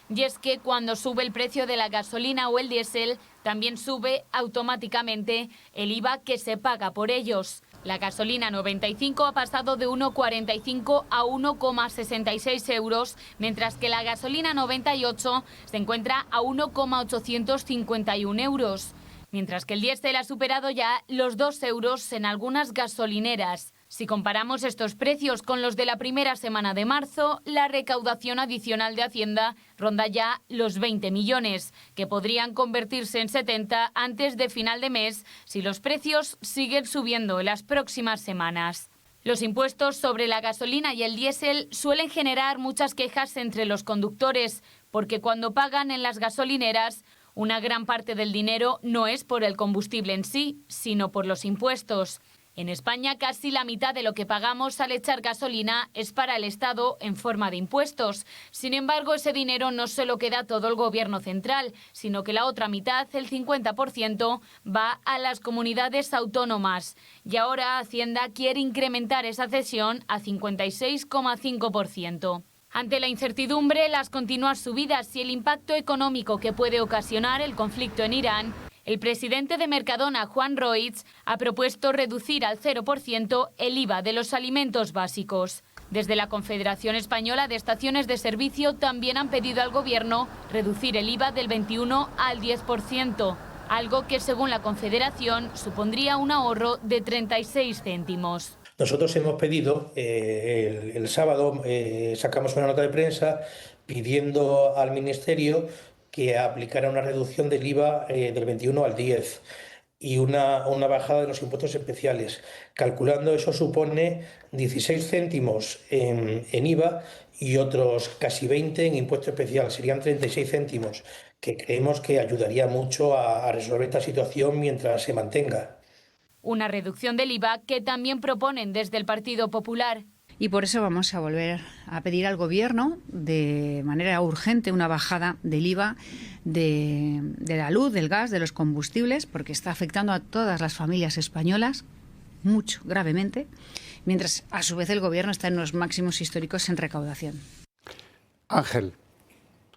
Y es que cuando sube el precio de la gasolina o el diésel, también sube automáticamente el IVA que se paga por ellos. La gasolina 95 ha pasado de 1,45 a 1,66 euros, mientras que la gasolina 98 se encuentra a 1,851 euros. Mientras que el diésel ha superado ya los 2 euros en algunas gasolineras. Si comparamos estos precios con los de la primera semana de marzo, la recaudación adicional de Hacienda ronda ya los 20 millones, que podrían convertirse en 70 antes de final de mes si los precios siguen subiendo en las próximas semanas. Los impuestos sobre la gasolina y el diésel suelen generar muchas quejas entre los conductores, porque cuando pagan en las gasolineras, una gran parte del dinero no es por el combustible en sí, sino por los impuestos. En España, casi la mitad de lo que pagamos al echar gasolina es para el Estado en forma de impuestos. Sin embargo, ese dinero no se lo queda todo el Gobierno central, sino que la otra mitad, el 50%, va a las comunidades autónomas. Y ahora Hacienda quiere incrementar esa cesión a 56,5%. Ante la incertidumbre, las continuas subidas y el impacto económico que puede ocasionar el conflicto en Irán, El presidente de Mercadona, Juan Roig, ha propuesto reducir al 0% el IVA de los alimentos básicos. Desde la Confederación Española de Estaciones de Servicio también han pedido al Gobierno reducir el IVA del 21 al 10%, algo que según la Confederación supondría un ahorro de 36 céntimos. Nosotros hemos pedido, el sábado sacamos una nota de prensa pidiendo al Ministerio que aplicara una reducción del IVA del 21 al 10 y una bajada de los impuestos especiales. Calculando eso supone 16 céntimos en IVA y otros casi 20 en impuesto especial. Serían 36 céntimos, que creemos que ayudaría mucho a resolver esta situación mientras se mantenga. Una reducción del IVA que también proponen desde el Partido Popular. Y por eso vamos a volver a pedir al Gobierno de manera urgente una bajada del IVA de la luz, del gas, de los combustibles, porque está afectando a todas las familias españolas mucho, gravemente, mientras a su vez el Gobierno está en los máximos históricos en recaudación. Ángel.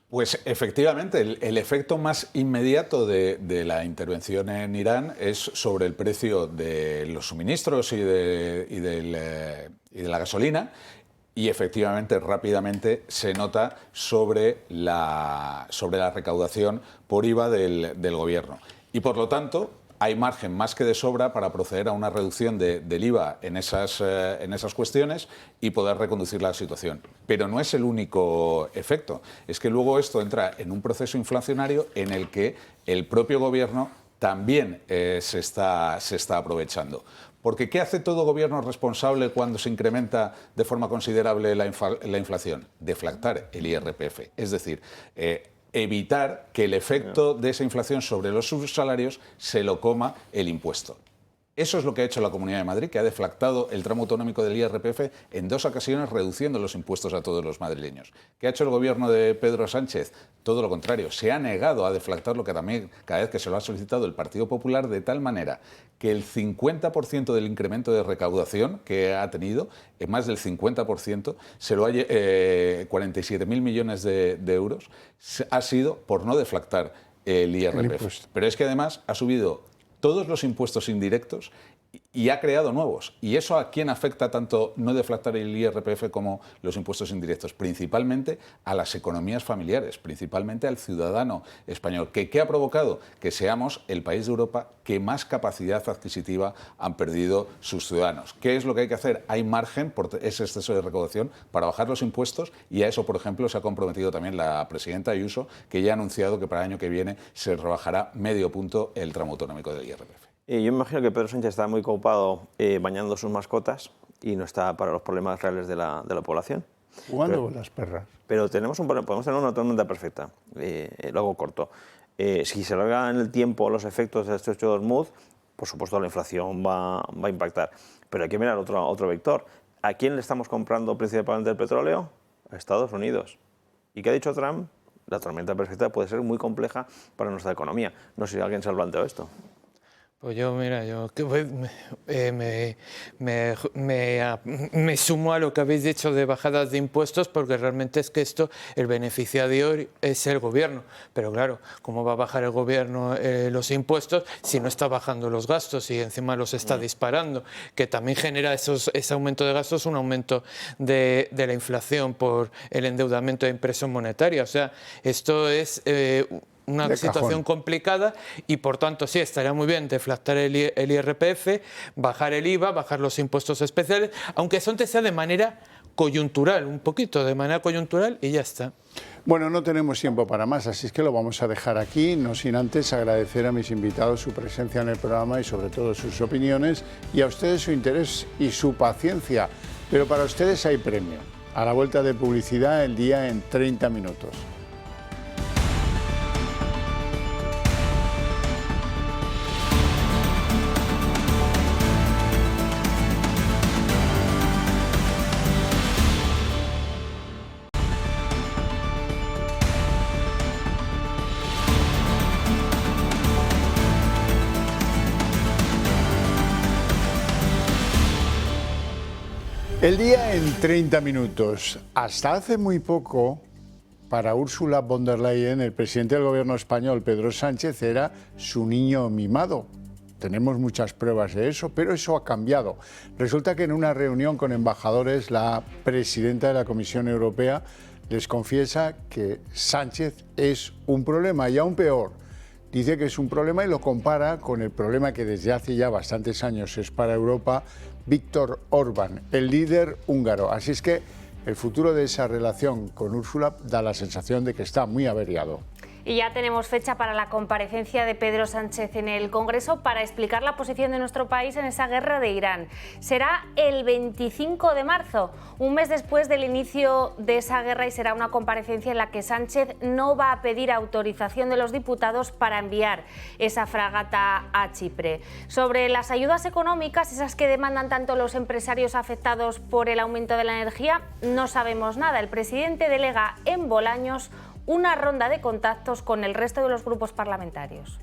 Pues efectivamente, el efecto más inmediato de la intervención en Irán es sobre el precio de los suministros y de la gasolina, y efectivamente rápidamente se nota sobre la recaudación por IVA del Gobierno. Y por lo tanto hay margen más que de sobra para proceder a una reducción del IVA en esas cuestiones y poder reconducir la situación. Pero no es el único efecto. Es que luego esto entra en un proceso inflacionario en el que el propio Gobierno también se está aprovechando. Porque ¿qué hace todo gobierno responsable cuando se incrementa de forma considerable la inflación? Deflactar el IRPF. Es decir, evitar que el efecto de esa inflación sobre los subsalarios se lo coma el impuesto. Eso es lo que ha hecho la Comunidad de Madrid, que ha deflactado el tramo autonómico del IRPF en 2 ocasiones, reduciendo los impuestos a todos los madrileños. ¿Qué ha hecho el gobierno de Pedro Sánchez? Todo lo contrario, se ha negado a deflactarlo, que también cada vez que se lo ha solicitado el Partido Popular, de tal manera que el 50% del incremento de recaudación que ha tenido, más del 50%, 47.000 millones de euros, ha sido por no deflactar el IRPF. Pero es que además ha subido todos los impuestos indirectos y ha creado nuevos. ¿Y eso a quién afecta tanto no deflactar el IRPF como los impuestos indirectos? Principalmente a las economías familiares, principalmente al ciudadano español. ¿Qué ha provocado? Que seamos el país de Europa que más capacidad adquisitiva han perdido sus ciudadanos. ¿Qué es lo que hay que hacer? Hay margen por ese exceso de recaudación para bajar los impuestos, y a eso, por ejemplo, se ha comprometido también la presidenta Ayuso, que ya ha anunciado que para el año que viene se rebajará medio punto el tramo autonómico del IRPF. Yo me imagino que Pedro Sánchez está muy ocupado bañando sus mascotas y no está para los problemas reales de la población. Jugando con las perras. Pero podemos tener una tormenta perfecta, lo hago corto. Si se alarga en el tiempo los efectos del estrecho de Hormuz, por supuesto la inflación va a impactar. Pero hay que mirar otro vector. ¿A quién le estamos comprando principalmente el petróleo? A Estados Unidos. ¿Y qué ha dicho Trump? La tormenta perfecta puede ser muy compleja para nuestra economía. No sé si alguien se ha planteado esto. Pues yo, mira, me sumo a lo que habéis dicho de bajadas de impuestos, porque realmente es que esto, el beneficiario es el gobierno. Pero claro, ¿cómo va a bajar el gobierno los impuestos si no está bajando los gastos y encima los está disparando? Que también genera ese aumento de gastos, un aumento de la inflación por el endeudamiento de impresión monetaria. O sea, esto es una situación complicada y, por tanto, sí, estaría muy bien deflactar el IRPF, bajar el IVA, bajar los impuestos especiales, aunque eso antes sea de manera coyuntural, un poquito, de manera coyuntural, y ya está. Bueno, no tenemos tiempo para más, así es que lo vamos a dejar aquí, no sin antes agradecer a mis invitados su presencia en el programa y sobre todo sus opiniones, y a ustedes su interés y su paciencia. Pero para ustedes hay premio. A la vuelta de publicidad, el día en 30 minutos. El día en 30 minutos. Hasta hace muy poco, para Ursula von der Leyen, el presidente del gobierno español, Pedro Sánchez, era su niño mimado. Tenemos muchas pruebas de eso, pero eso ha cambiado. Resulta que en una reunión con embajadores, la presidenta de la Comisión Europea les confiesa que Sánchez es un problema, y aún peor, dice que es un problema y lo compara con el problema que desde hace ya bastantes años es para Europa Viktor Orbán, el líder húngaro. Así es que el futuro de esa relación con Ursula da la sensación de que está muy averiado. Y ya tenemos fecha para la comparecencia de Pedro Sánchez en el Congreso para explicar la posición de nuestro país en esa guerra de Irán. Será el 25 de marzo, un mes después del inicio de esa guerra, y será una comparecencia en la que Sánchez no va a pedir autorización de los diputados para enviar esa fragata a Chipre. Sobre las ayudas económicas, esas que demandan tanto los empresarios afectados por el aumento de la energía, no sabemos nada. El presidente delega en Bolaños una ronda de contactos con el resto de los grupos parlamentarios.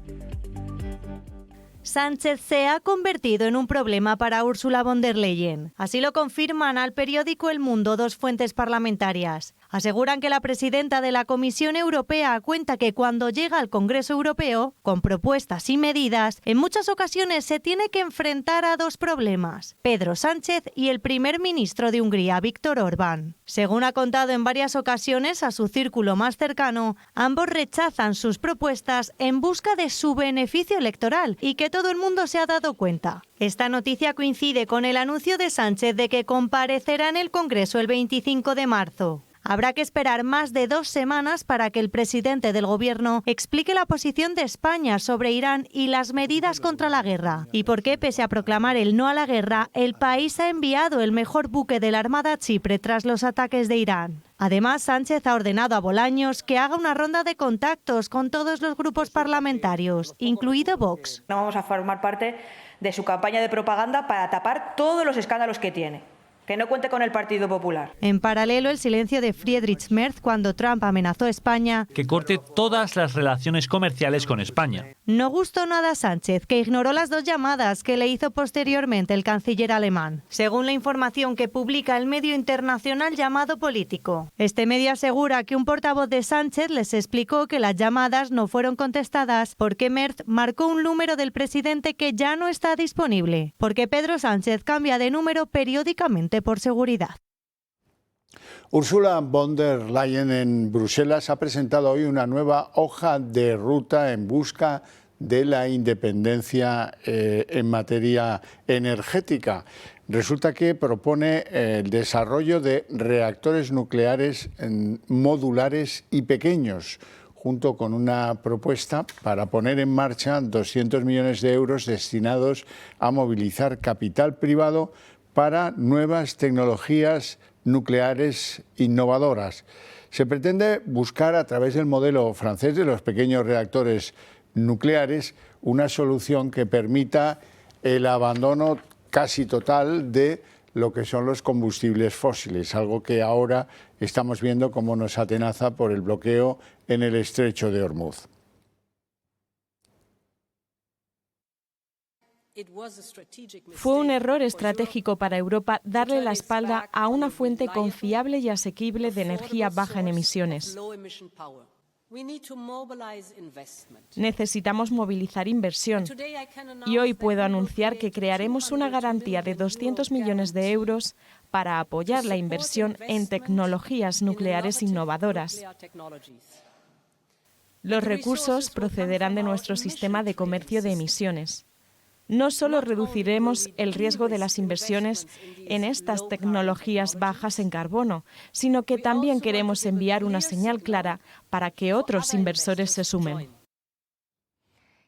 Sánchez se ha convertido en un problema para Ursula von der Leyen. Así lo confirman al periódico El Mundo dos fuentes parlamentarias. Aseguran que la presidenta de la Comisión Europea cuenta que cuando llega al Congreso Europeo, con propuestas y medidas, en muchas ocasiones se tiene que enfrentar a dos problemas: Pedro Sánchez y el primer ministro de Hungría, Viktor Orbán. Según ha contado en varias ocasiones a su círculo más cercano, ambos rechazan sus propuestas en busca de su beneficio electoral y que todo el mundo se ha dado cuenta. Esta noticia coincide con el anuncio de Sánchez de que comparecerá en el Congreso el 25 de marzo. Habrá que esperar más de 2 semanas para que el presidente del Gobierno explique la posición de España sobre Irán y las medidas contra la guerra. Y por qué, pese a proclamar el no a la guerra, el país ha enviado el mejor buque de la Armada a Chipre tras los ataques de Irán. Además, Sánchez ha ordenado a Bolaños que haga una ronda de contactos con todos los grupos parlamentarios, incluido Vox. No vamos a formar parte de su campaña de propaganda para tapar todos los escándalos que tiene. Que no cuente con el Partido Popular. En paralelo, el silencio de Friedrich Merz cuando Trump amenazó a España que corte todas las relaciones comerciales con España. No gustó nada a Sánchez, que ignoró las 2 llamadas que le hizo posteriormente el canciller alemán, según la información que publica el medio internacional llamado Político. Este medio asegura que un portavoz de Sánchez les explicó que las llamadas no fueron contestadas porque Merz marcó un número del presidente que ya no está disponible, porque Pedro Sánchez cambia de número periódicamente por seguridad. Ursula von der Leyen en Bruselas ha presentado hoy una nueva hoja de ruta en busca de la independencia en materia energética. Resulta que propone el desarrollo de reactores nucleares modulares y pequeños, junto con una propuesta para poner en marcha 200 millones de euros destinados a movilizar capital privado para nuevas tecnologías nucleares innovadoras. Se pretende buscar a través del modelo francés de los pequeños reactores nucleares una solución que permita el abandono casi total de lo que son los combustibles fósiles, algo que ahora estamos viendo cómo nos atenaza por el bloqueo en el estrecho de Hormuz. Fue un error estratégico para Europa darle la espalda a una fuente confiable y asequible de energía baja en emisiones. Necesitamos movilizar inversión y hoy puedo anunciar que crearemos una garantía de 200 millones de euros para apoyar la inversión en tecnologías nucleares innovadoras. Los recursos procederán de nuestro sistema de comercio de emisiones. No solo reduciremos el riesgo de las inversiones en estas tecnologías bajas en carbono, sino que también queremos enviar una señal clara para que otros inversores se sumen.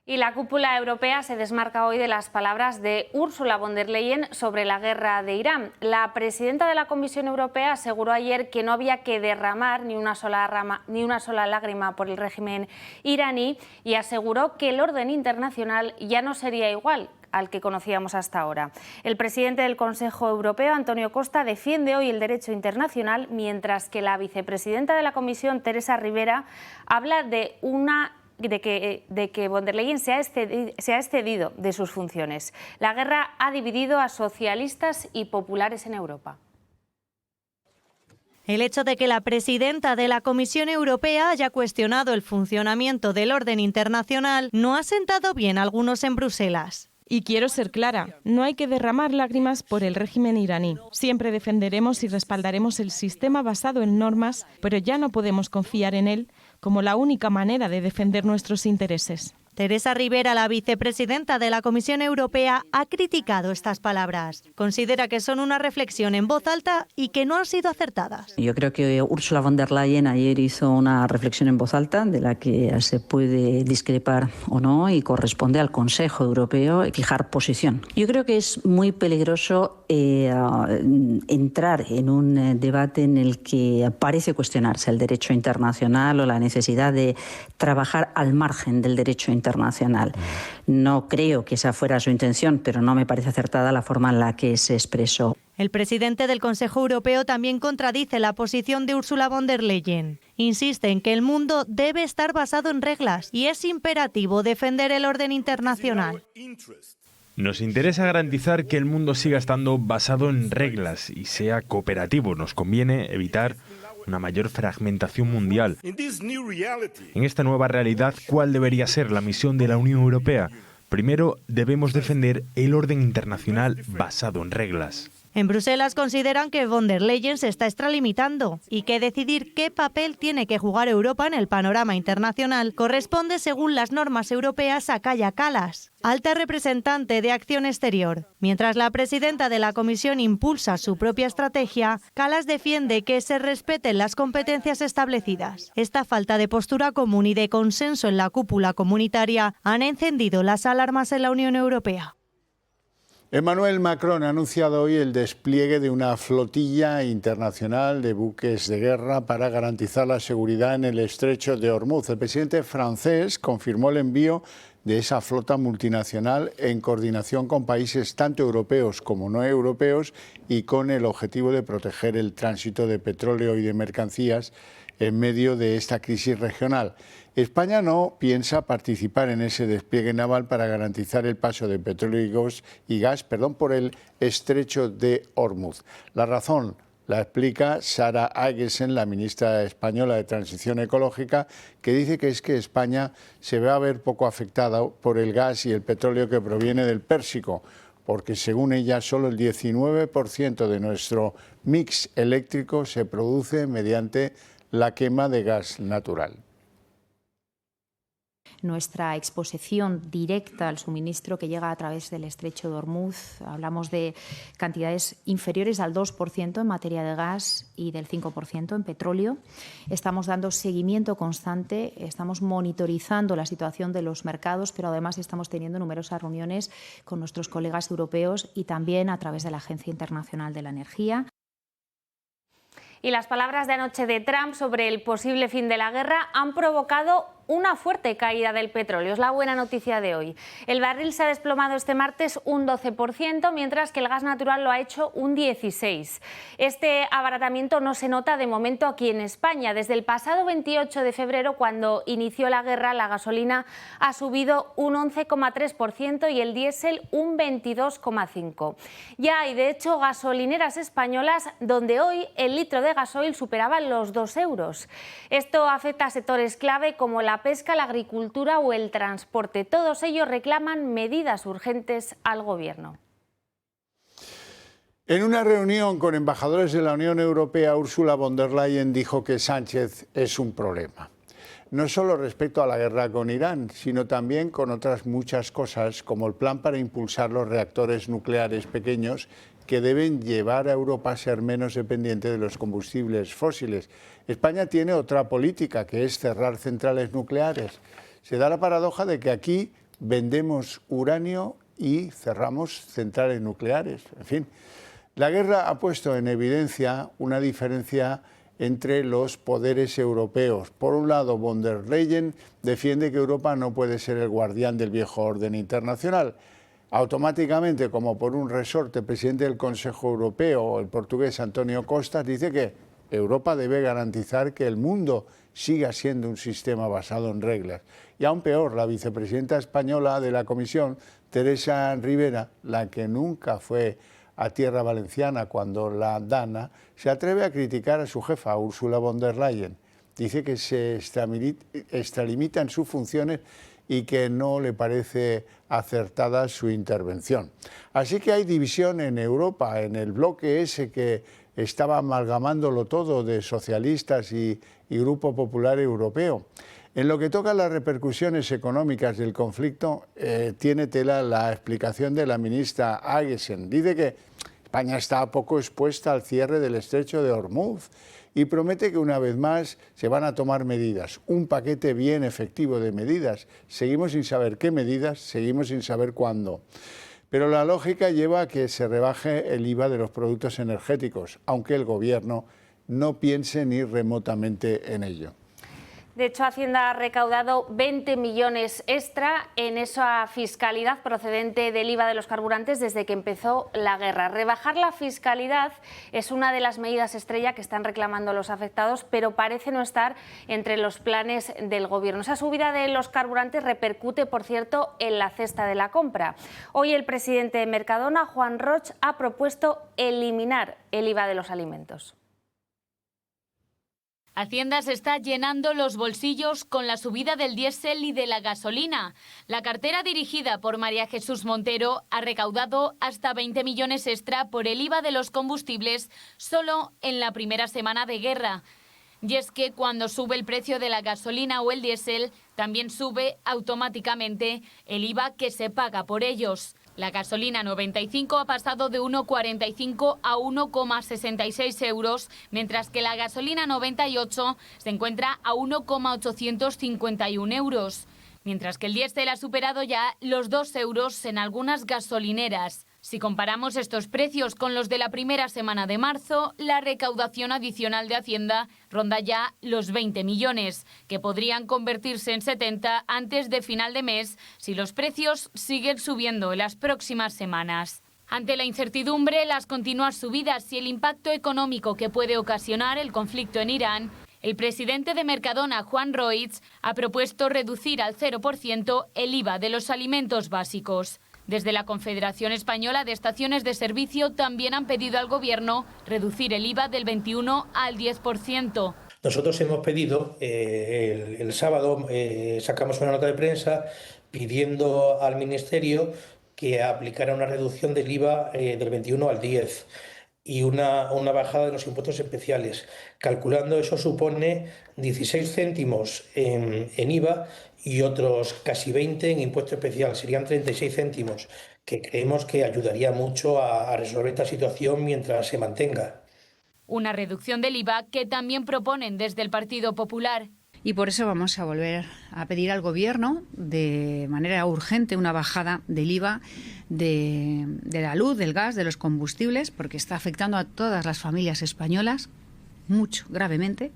Y la cúpula europea se desmarca hoy de las palabras de Ursula von der Leyen sobre la guerra de Irán. La presidenta de la Comisión Europea aseguró ayer que no había que derramar ni una sola lágrima por el régimen iraní y aseguró que el orden internacional ya no sería igual al que conocíamos hasta ahora. El presidente del Consejo Europeo, Antonio Costa, defiende hoy el derecho internacional, mientras que la vicepresidenta de la Comisión, Teresa Ribera, habla de que von der Leyen se ha excedido de sus funciones. La guerra ha dividido a socialistas y populares en Europa. El hecho de que la presidenta de la Comisión Europea haya cuestionado el funcionamiento del orden internacional no ha sentado bien a algunos en Bruselas. Y quiero ser clara, no hay que derramar lágrimas por el régimen iraní. Siempre defenderemos y respaldaremos el sistema basado en normas, pero ya no podemos confiar en él como la única manera de defender nuestros intereses. Teresa Ribera, la vicepresidenta de la Comisión Europea, ha criticado estas palabras. Considera que son una reflexión en voz alta y que no han sido acertadas. Yo creo que Ursula von der Leyen ayer hizo una reflexión en voz alta de la que se puede discrepar o no y corresponde al Consejo Europeo fijar posición. Yo creo que es muy peligroso entrar en un debate en el que parece cuestionarse el derecho internacional o la necesidad de trabajar al margen del derecho internacional. No creo que esa fuera su intención, pero no me parece acertada la forma en la que se expresó. El presidente del Consejo Europeo también contradice la posición de Ursula von der Leyen. Insiste en que el mundo debe estar basado en reglas y es imperativo defender el orden internacional. Nos interesa garantizar que el mundo siga estando basado en reglas y sea cooperativo. Nos conviene evitar una mayor fragmentación mundial. En esta nueva realidad, ¿cuál debería ser la misión de la Unión Europea? Primero, debemos defender el orden internacional basado en reglas. En Bruselas consideran que von der Leyen se está extralimitando y que decidir qué papel tiene que jugar Europa en el panorama internacional corresponde, según las normas europeas, a Kaja Kallas, alta representante de Acción Exterior. Mientras la presidenta de la Comisión impulsa su propia estrategia, Kallas defiende que se respeten las competencias establecidas. Esta falta de postura común y de consenso en la cúpula comunitaria han encendido las alarmas en la Unión Europea. Emmanuel Macron ha anunciado hoy el despliegue de una flotilla internacional de buques de guerra para garantizar la seguridad en el estrecho de Hormuz. El presidente francés confirmó el envío de esa flota multinacional en coordinación con países tanto europeos como no europeos y con el objetivo de proteger el tránsito de petróleo y de mercancías en medio de esta crisis regional. España no piensa participar en ese despliegue naval para garantizar el paso de petróleo y gas por el estrecho de Hormuz. La razón la explica Sara Aguesen, la ministra española de Transición Ecológica, que dice que es que España se va a ver poco afectada por el gas y el petróleo que proviene del Pérsico, porque según ella solo el 19% de nuestro mix eléctrico se produce mediante la quema de gas natural. Nuestra exposición directa al suministro que llega a través del estrecho de Hormuz, hablamos de cantidades inferiores al 2% en materia de gas y del 5% en petróleo. Estamos dando seguimiento constante, estamos monitorizando la situación de los mercados, pero además estamos teniendo numerosas reuniones con nuestros colegas europeos y también a través de la Agencia Internacional de la Energía. Y las palabras de anoche de Trump sobre el posible fin de la guerra han provocado una fuerte caída del petróleo. Es la buena noticia de hoy. El barril se ha desplomado este martes un 12%, mientras que el gas natural lo ha hecho un 16%. Este abaratamiento no se nota de momento aquí en España. Desde el pasado 28 de febrero, cuando inició la guerra, la gasolina ha subido un 11,3% y el diésel un 22,5%. Ya hay, de hecho, gasolineras españolas donde hoy el litro de gasoil superaba los 2 euros. Esto afecta a sectores clave como la pesca, la agricultura o el transporte. Todos ellos reclaman medidas urgentes al Gobierno. En una reunión con embajadores de la Unión Europea, Ursula von der Leyen dijo que Sánchez es un problema. No solo respecto a la guerra con Irán, sino también con otras muchas cosas, como el plan para impulsar los reactores nucleares pequeños que deben llevar a Europa a ser menos dependiente de los combustibles fósiles. España tiene otra política, que es cerrar centrales nucleares. Se da la paradoja de que aquí vendemos uranio y cerramos centrales nucleares. En fin, la guerra ha puesto en evidencia una diferencia entre los poderes europeos. Por un lado, von der Leyen defiende que Europa no puede ser el guardián del viejo orden internacional. Automáticamente, como por un resorte, el presidente del Consejo Europeo, el portugués António Costa, dice que Europa debe garantizar que el mundo siga siendo un sistema basado en reglas. Y aún peor, la vicepresidenta española de la Comisión, Teresa Ribera, la que nunca fue a tierra valenciana cuando la Dana se atreve a criticar a su jefa, Ursula von der Leyen. Dice que se extralimita en sus funciones y que no le parece acertada su intervención. Así que hay división en Europa, en el bloque ese que estaba amalgamándolo todo de socialistas y Grupo Popular Europeo. En lo que toca a las repercusiones económicas del conflicto, tiene tela la explicación de la ministra Aguesen. Dice que España está poco expuesta al cierre del estrecho de Hormuz y promete que una vez más se van a tomar medidas, un paquete bien efectivo de medidas. Seguimos sin saber qué medidas, seguimos sin saber cuándo. Pero la lógica lleva a que se rebaje el IVA de los productos energéticos, aunque el Gobierno no piense ni remotamente en ello. De hecho, Hacienda ha recaudado 20 millones extra en esa fiscalidad procedente del IVA de los carburantes desde que empezó la guerra. Rebajar la fiscalidad es una de las medidas estrella que están reclamando los afectados, pero parece no estar entre los planes del Gobierno. Esa subida de los carburantes repercute, por cierto, en la cesta de la compra. Hoy el presidente de Mercadona, Juan Roig, ha propuesto eliminar el IVA de los alimentos. Hacienda se está llenando los bolsillos con la subida del diésel y de la gasolina. La cartera dirigida por María Jesús Montero ha recaudado hasta 20 millones extra por el IVA de los combustibles solo en la primera semana de guerra. Y es que cuando sube el precio de la gasolina o el diésel, también sube automáticamente el IVA que se paga por ellos. La gasolina 95 ha pasado de 1,45 a 1,66 euros, mientras que la gasolina 98 se encuentra a 1,851 euros, mientras que el diésel ha superado ya los 2 euros en algunas gasolineras. Si comparamos estos precios con los de la primera semana de marzo, la recaudación adicional de Hacienda ronda ya los 20 millones, que podrían convertirse en 70 antes de final de mes si los precios siguen subiendo en las próximas semanas. Ante la incertidumbre, las continuas subidas y el impacto económico que puede ocasionar el conflicto en Irán, el presidente de Mercadona, Juan Roig, ha propuesto reducir al 0% el IVA de los alimentos básicos. Desde la Confederación Española de Estaciones de Servicio también han pedido al Gobierno reducir el IVA del 21 al 10%. Nosotros hemos pedido, el sábado sacamos una nota de prensa pidiendo al Ministerio que aplicara una reducción del IVA del 21 al 10 y una bajada de los impuestos especiales. Calculando eso supone 16 céntimos en IVA y otros casi 20 en impuesto especial. Serían 36 céntimos, que creemos que ayudaría mucho a resolver esta situación mientras se mantenga. Una reducción del IVA que también proponen desde el Partido Popular. Y por eso vamos a volver a pedir al Gobierno de manera urgente una bajada del IVA de la luz, del gas, de los combustibles, porque está afectando a todas las familias españolas, mucho, gravemente,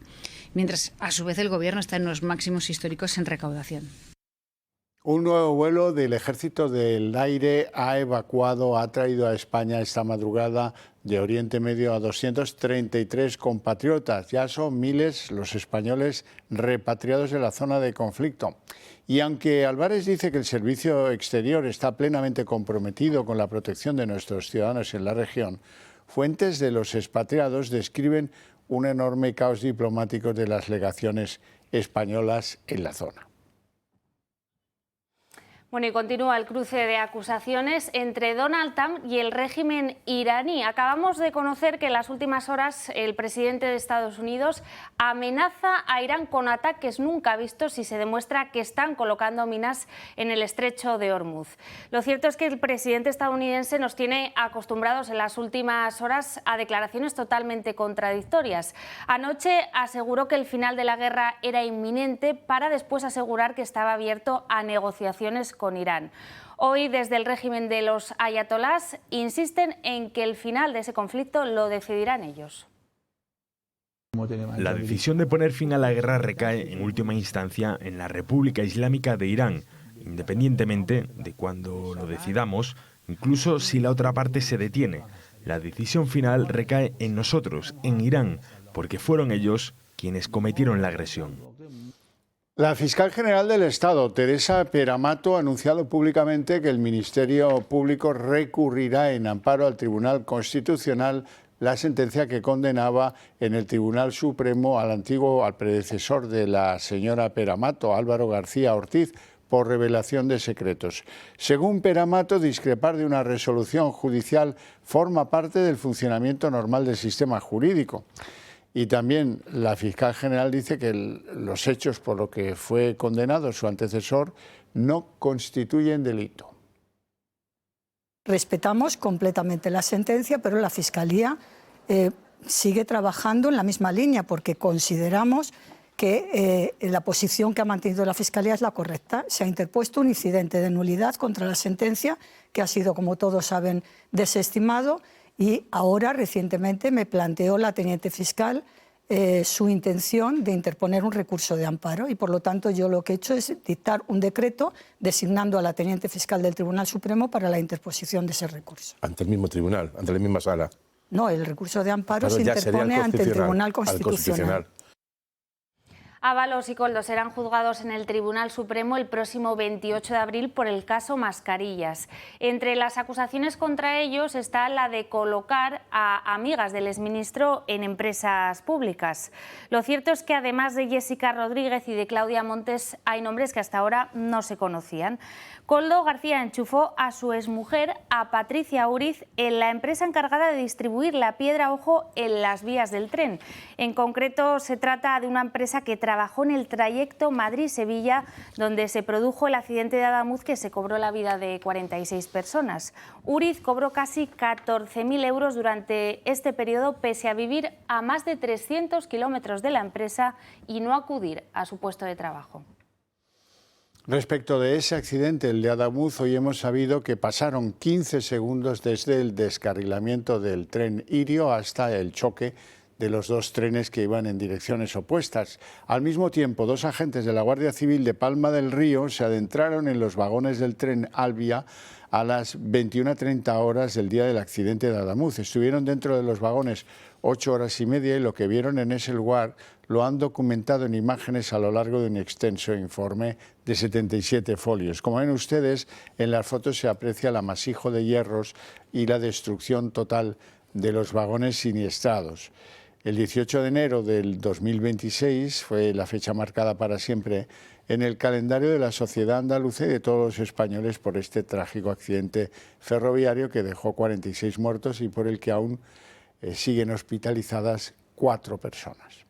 mientras a su vez el Gobierno está en los máximos históricos en recaudación. Un nuevo vuelo del Ejército del Aire ha traído a España esta madrugada de Oriente Medio a 233 compatriotas. Ya son miles los españoles repatriados de la zona de conflicto. Y aunque Álvarez dice que el servicio exterior está plenamente comprometido con la protección de nuestros ciudadanos en la región, fuentes de los expatriados describen un enorme caos diplomático de las legaciones españolas en la zona. Bueno, y continúa el cruce de acusaciones entre Donald Trump y el régimen iraní. Acabamos de conocer que en las últimas horas el presidente de Estados Unidos amenaza a Irán con ataques nunca vistos si se demuestra que están colocando minas en el estrecho de Hormuz. Lo cierto es que el presidente estadounidense nos tiene acostumbrados en las últimas horas a declaraciones totalmente contradictorias. Anoche aseguró que el final de la guerra era inminente para después asegurar que estaba abierto a negociaciones con Irán. Hoy, desde el régimen de los ayatolás, insisten en que el final de ese conflicto lo decidirán ellos. La decisión de poner fin a la guerra recae en última instancia en la República Islámica de Irán, independientemente de cuando lo decidamos, incluso si la otra parte se detiene. La decisión final recae en nosotros, en Irán, porque fueron ellos quienes cometieron la agresión. La fiscal general del Estado, Teresa Peramato, ha anunciado públicamente que el Ministerio Público recurrirá en amparo al Tribunal Constitucional la sentencia que condenaba en el Tribunal Supremo al predecesor de la señora Peramato, Álvaro García Ortiz, por revelación de secretos. Según Peramato, discrepar de una resolución judicial forma parte del funcionamiento normal del sistema jurídico. Y también la fiscal general dice que los hechos por los que fue condenado su antecesor no constituyen delito. Respetamos completamente la sentencia, pero la Fiscalía sigue trabajando en la misma línea porque consideramos que la posición que ha mantenido la Fiscalía es la correcta. Se ha interpuesto un incidente de nulidad contra la sentencia que ha sido, como todos saben, desestimado. Y ahora, recientemente, me planteó la teniente fiscal su intención de interponer un recurso de amparo y, por lo tanto, yo lo que he hecho es dictar un decreto designando a la teniente fiscal del Tribunal Supremo para la interposición de ese recurso. ¿Ante el mismo tribunal, ante la misma sala? No, el recurso de amparo se interpone ante el Tribunal Constitucional. Ábalos y Koldo serán juzgados en el Tribunal Supremo el próximo 28 de abril por el caso Mascarillas. Entre las acusaciones contra ellos está la de colocar a amigas del exministro en empresas públicas. Lo cierto es que además de Jessica Rodríguez y de Claudia Montes hay nombres que hasta ahora no se conocían. Koldo García enchufó a su exmujer, a Patricia Uriz, en la empresa encargada de distribuir la piedra ojo en las vías del tren. En concreto, se trata de una empresa que trabajó en el trayecto Madrid-Sevilla, donde se produjo el accidente de Adamuz que se cobró la vida de 46 personas. Uriz cobró casi 14.000 euros durante este periodo, pese a vivir a más de 300 kilómetros de la empresa y no acudir a su puesto de trabajo. Respecto de ese accidente, el de Adamuz, hoy hemos sabido que pasaron 15 segundos desde el descarrilamiento del tren Irio hasta el choque de los dos trenes que iban en direcciones opuestas. Al mismo tiempo, dos agentes de la Guardia Civil de Palma del Río se adentraron en los vagones del tren Albia a las 21:30 horas del día del accidente de Adamuz. Estuvieron dentro de los vagones 8 horas y media y lo que vieron en ese lugar lo han documentado en imágenes a lo largo de un extenso informe de 77 folios. Como ven ustedes, en las fotos se aprecia el amasijo de hierros y la destrucción total de los vagones siniestrados. El 18 de enero del 2026 fue la fecha marcada para siempre en el calendario de la sociedad andaluza y de todos los españoles por este trágico accidente ferroviario que dejó 46 muertos y por el que aún siguen hospitalizadas 4 personas.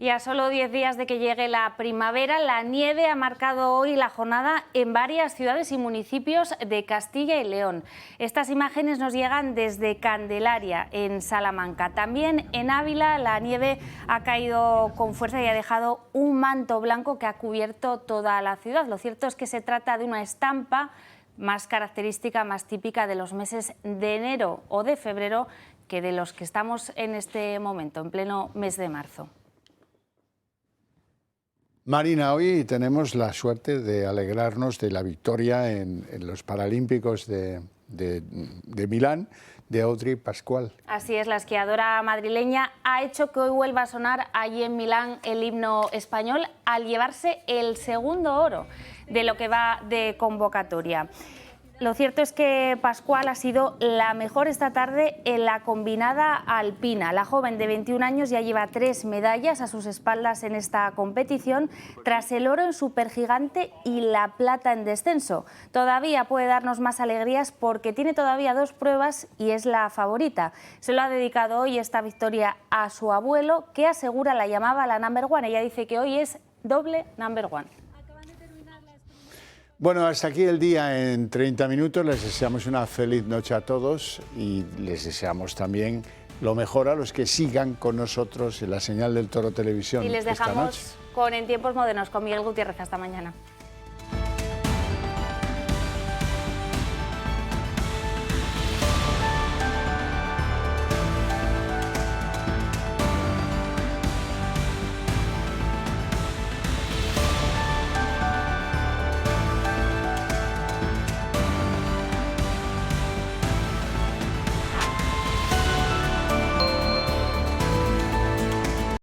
Y a solo 10 días de que llegue la primavera, la nieve ha marcado hoy la jornada en varias ciudades y municipios de Castilla y León. Estas imágenes nos llegan desde Candelaria, en Salamanca. También en Ávila la nieve ha caído con fuerza y ha dejado un manto blanco que ha cubierto toda la ciudad. Lo cierto es que se trata de una estampa más característica, más típica de los meses de enero o de febrero que de los que estamos en este momento, en pleno mes de marzo. Marina, hoy tenemos la suerte de alegrarnos de la victoria en los Paralímpicos de Milán de Audrey Pascual. Así es, la esquiadora madrileña ha hecho que hoy vuelva a sonar allí en Milán el himno español al llevarse el segundo oro de lo que va de convocatoria. Lo cierto es que Pascual ha sido la mejor esta tarde en la combinada alpina. La joven de 21 años ya lleva 3 medallas a sus espaldas en esta competición, tras el oro en supergigante y la plata en descenso. Todavía puede darnos más alegrías porque tiene todavía 2 pruebas y es la favorita. Se lo ha dedicado hoy esta victoria a su abuelo, que asegura la llamaba la number one. Ella dice que hoy es doble number one. Bueno, hasta aquí el día en 30 minutos. Les deseamos una feliz noche a todos y les deseamos también lo mejor a los que sigan con nosotros en la señal del Toro Televisión. Y les dejamos con En Tiempos Modernos con Miguel Gutiérrez. Hasta mañana.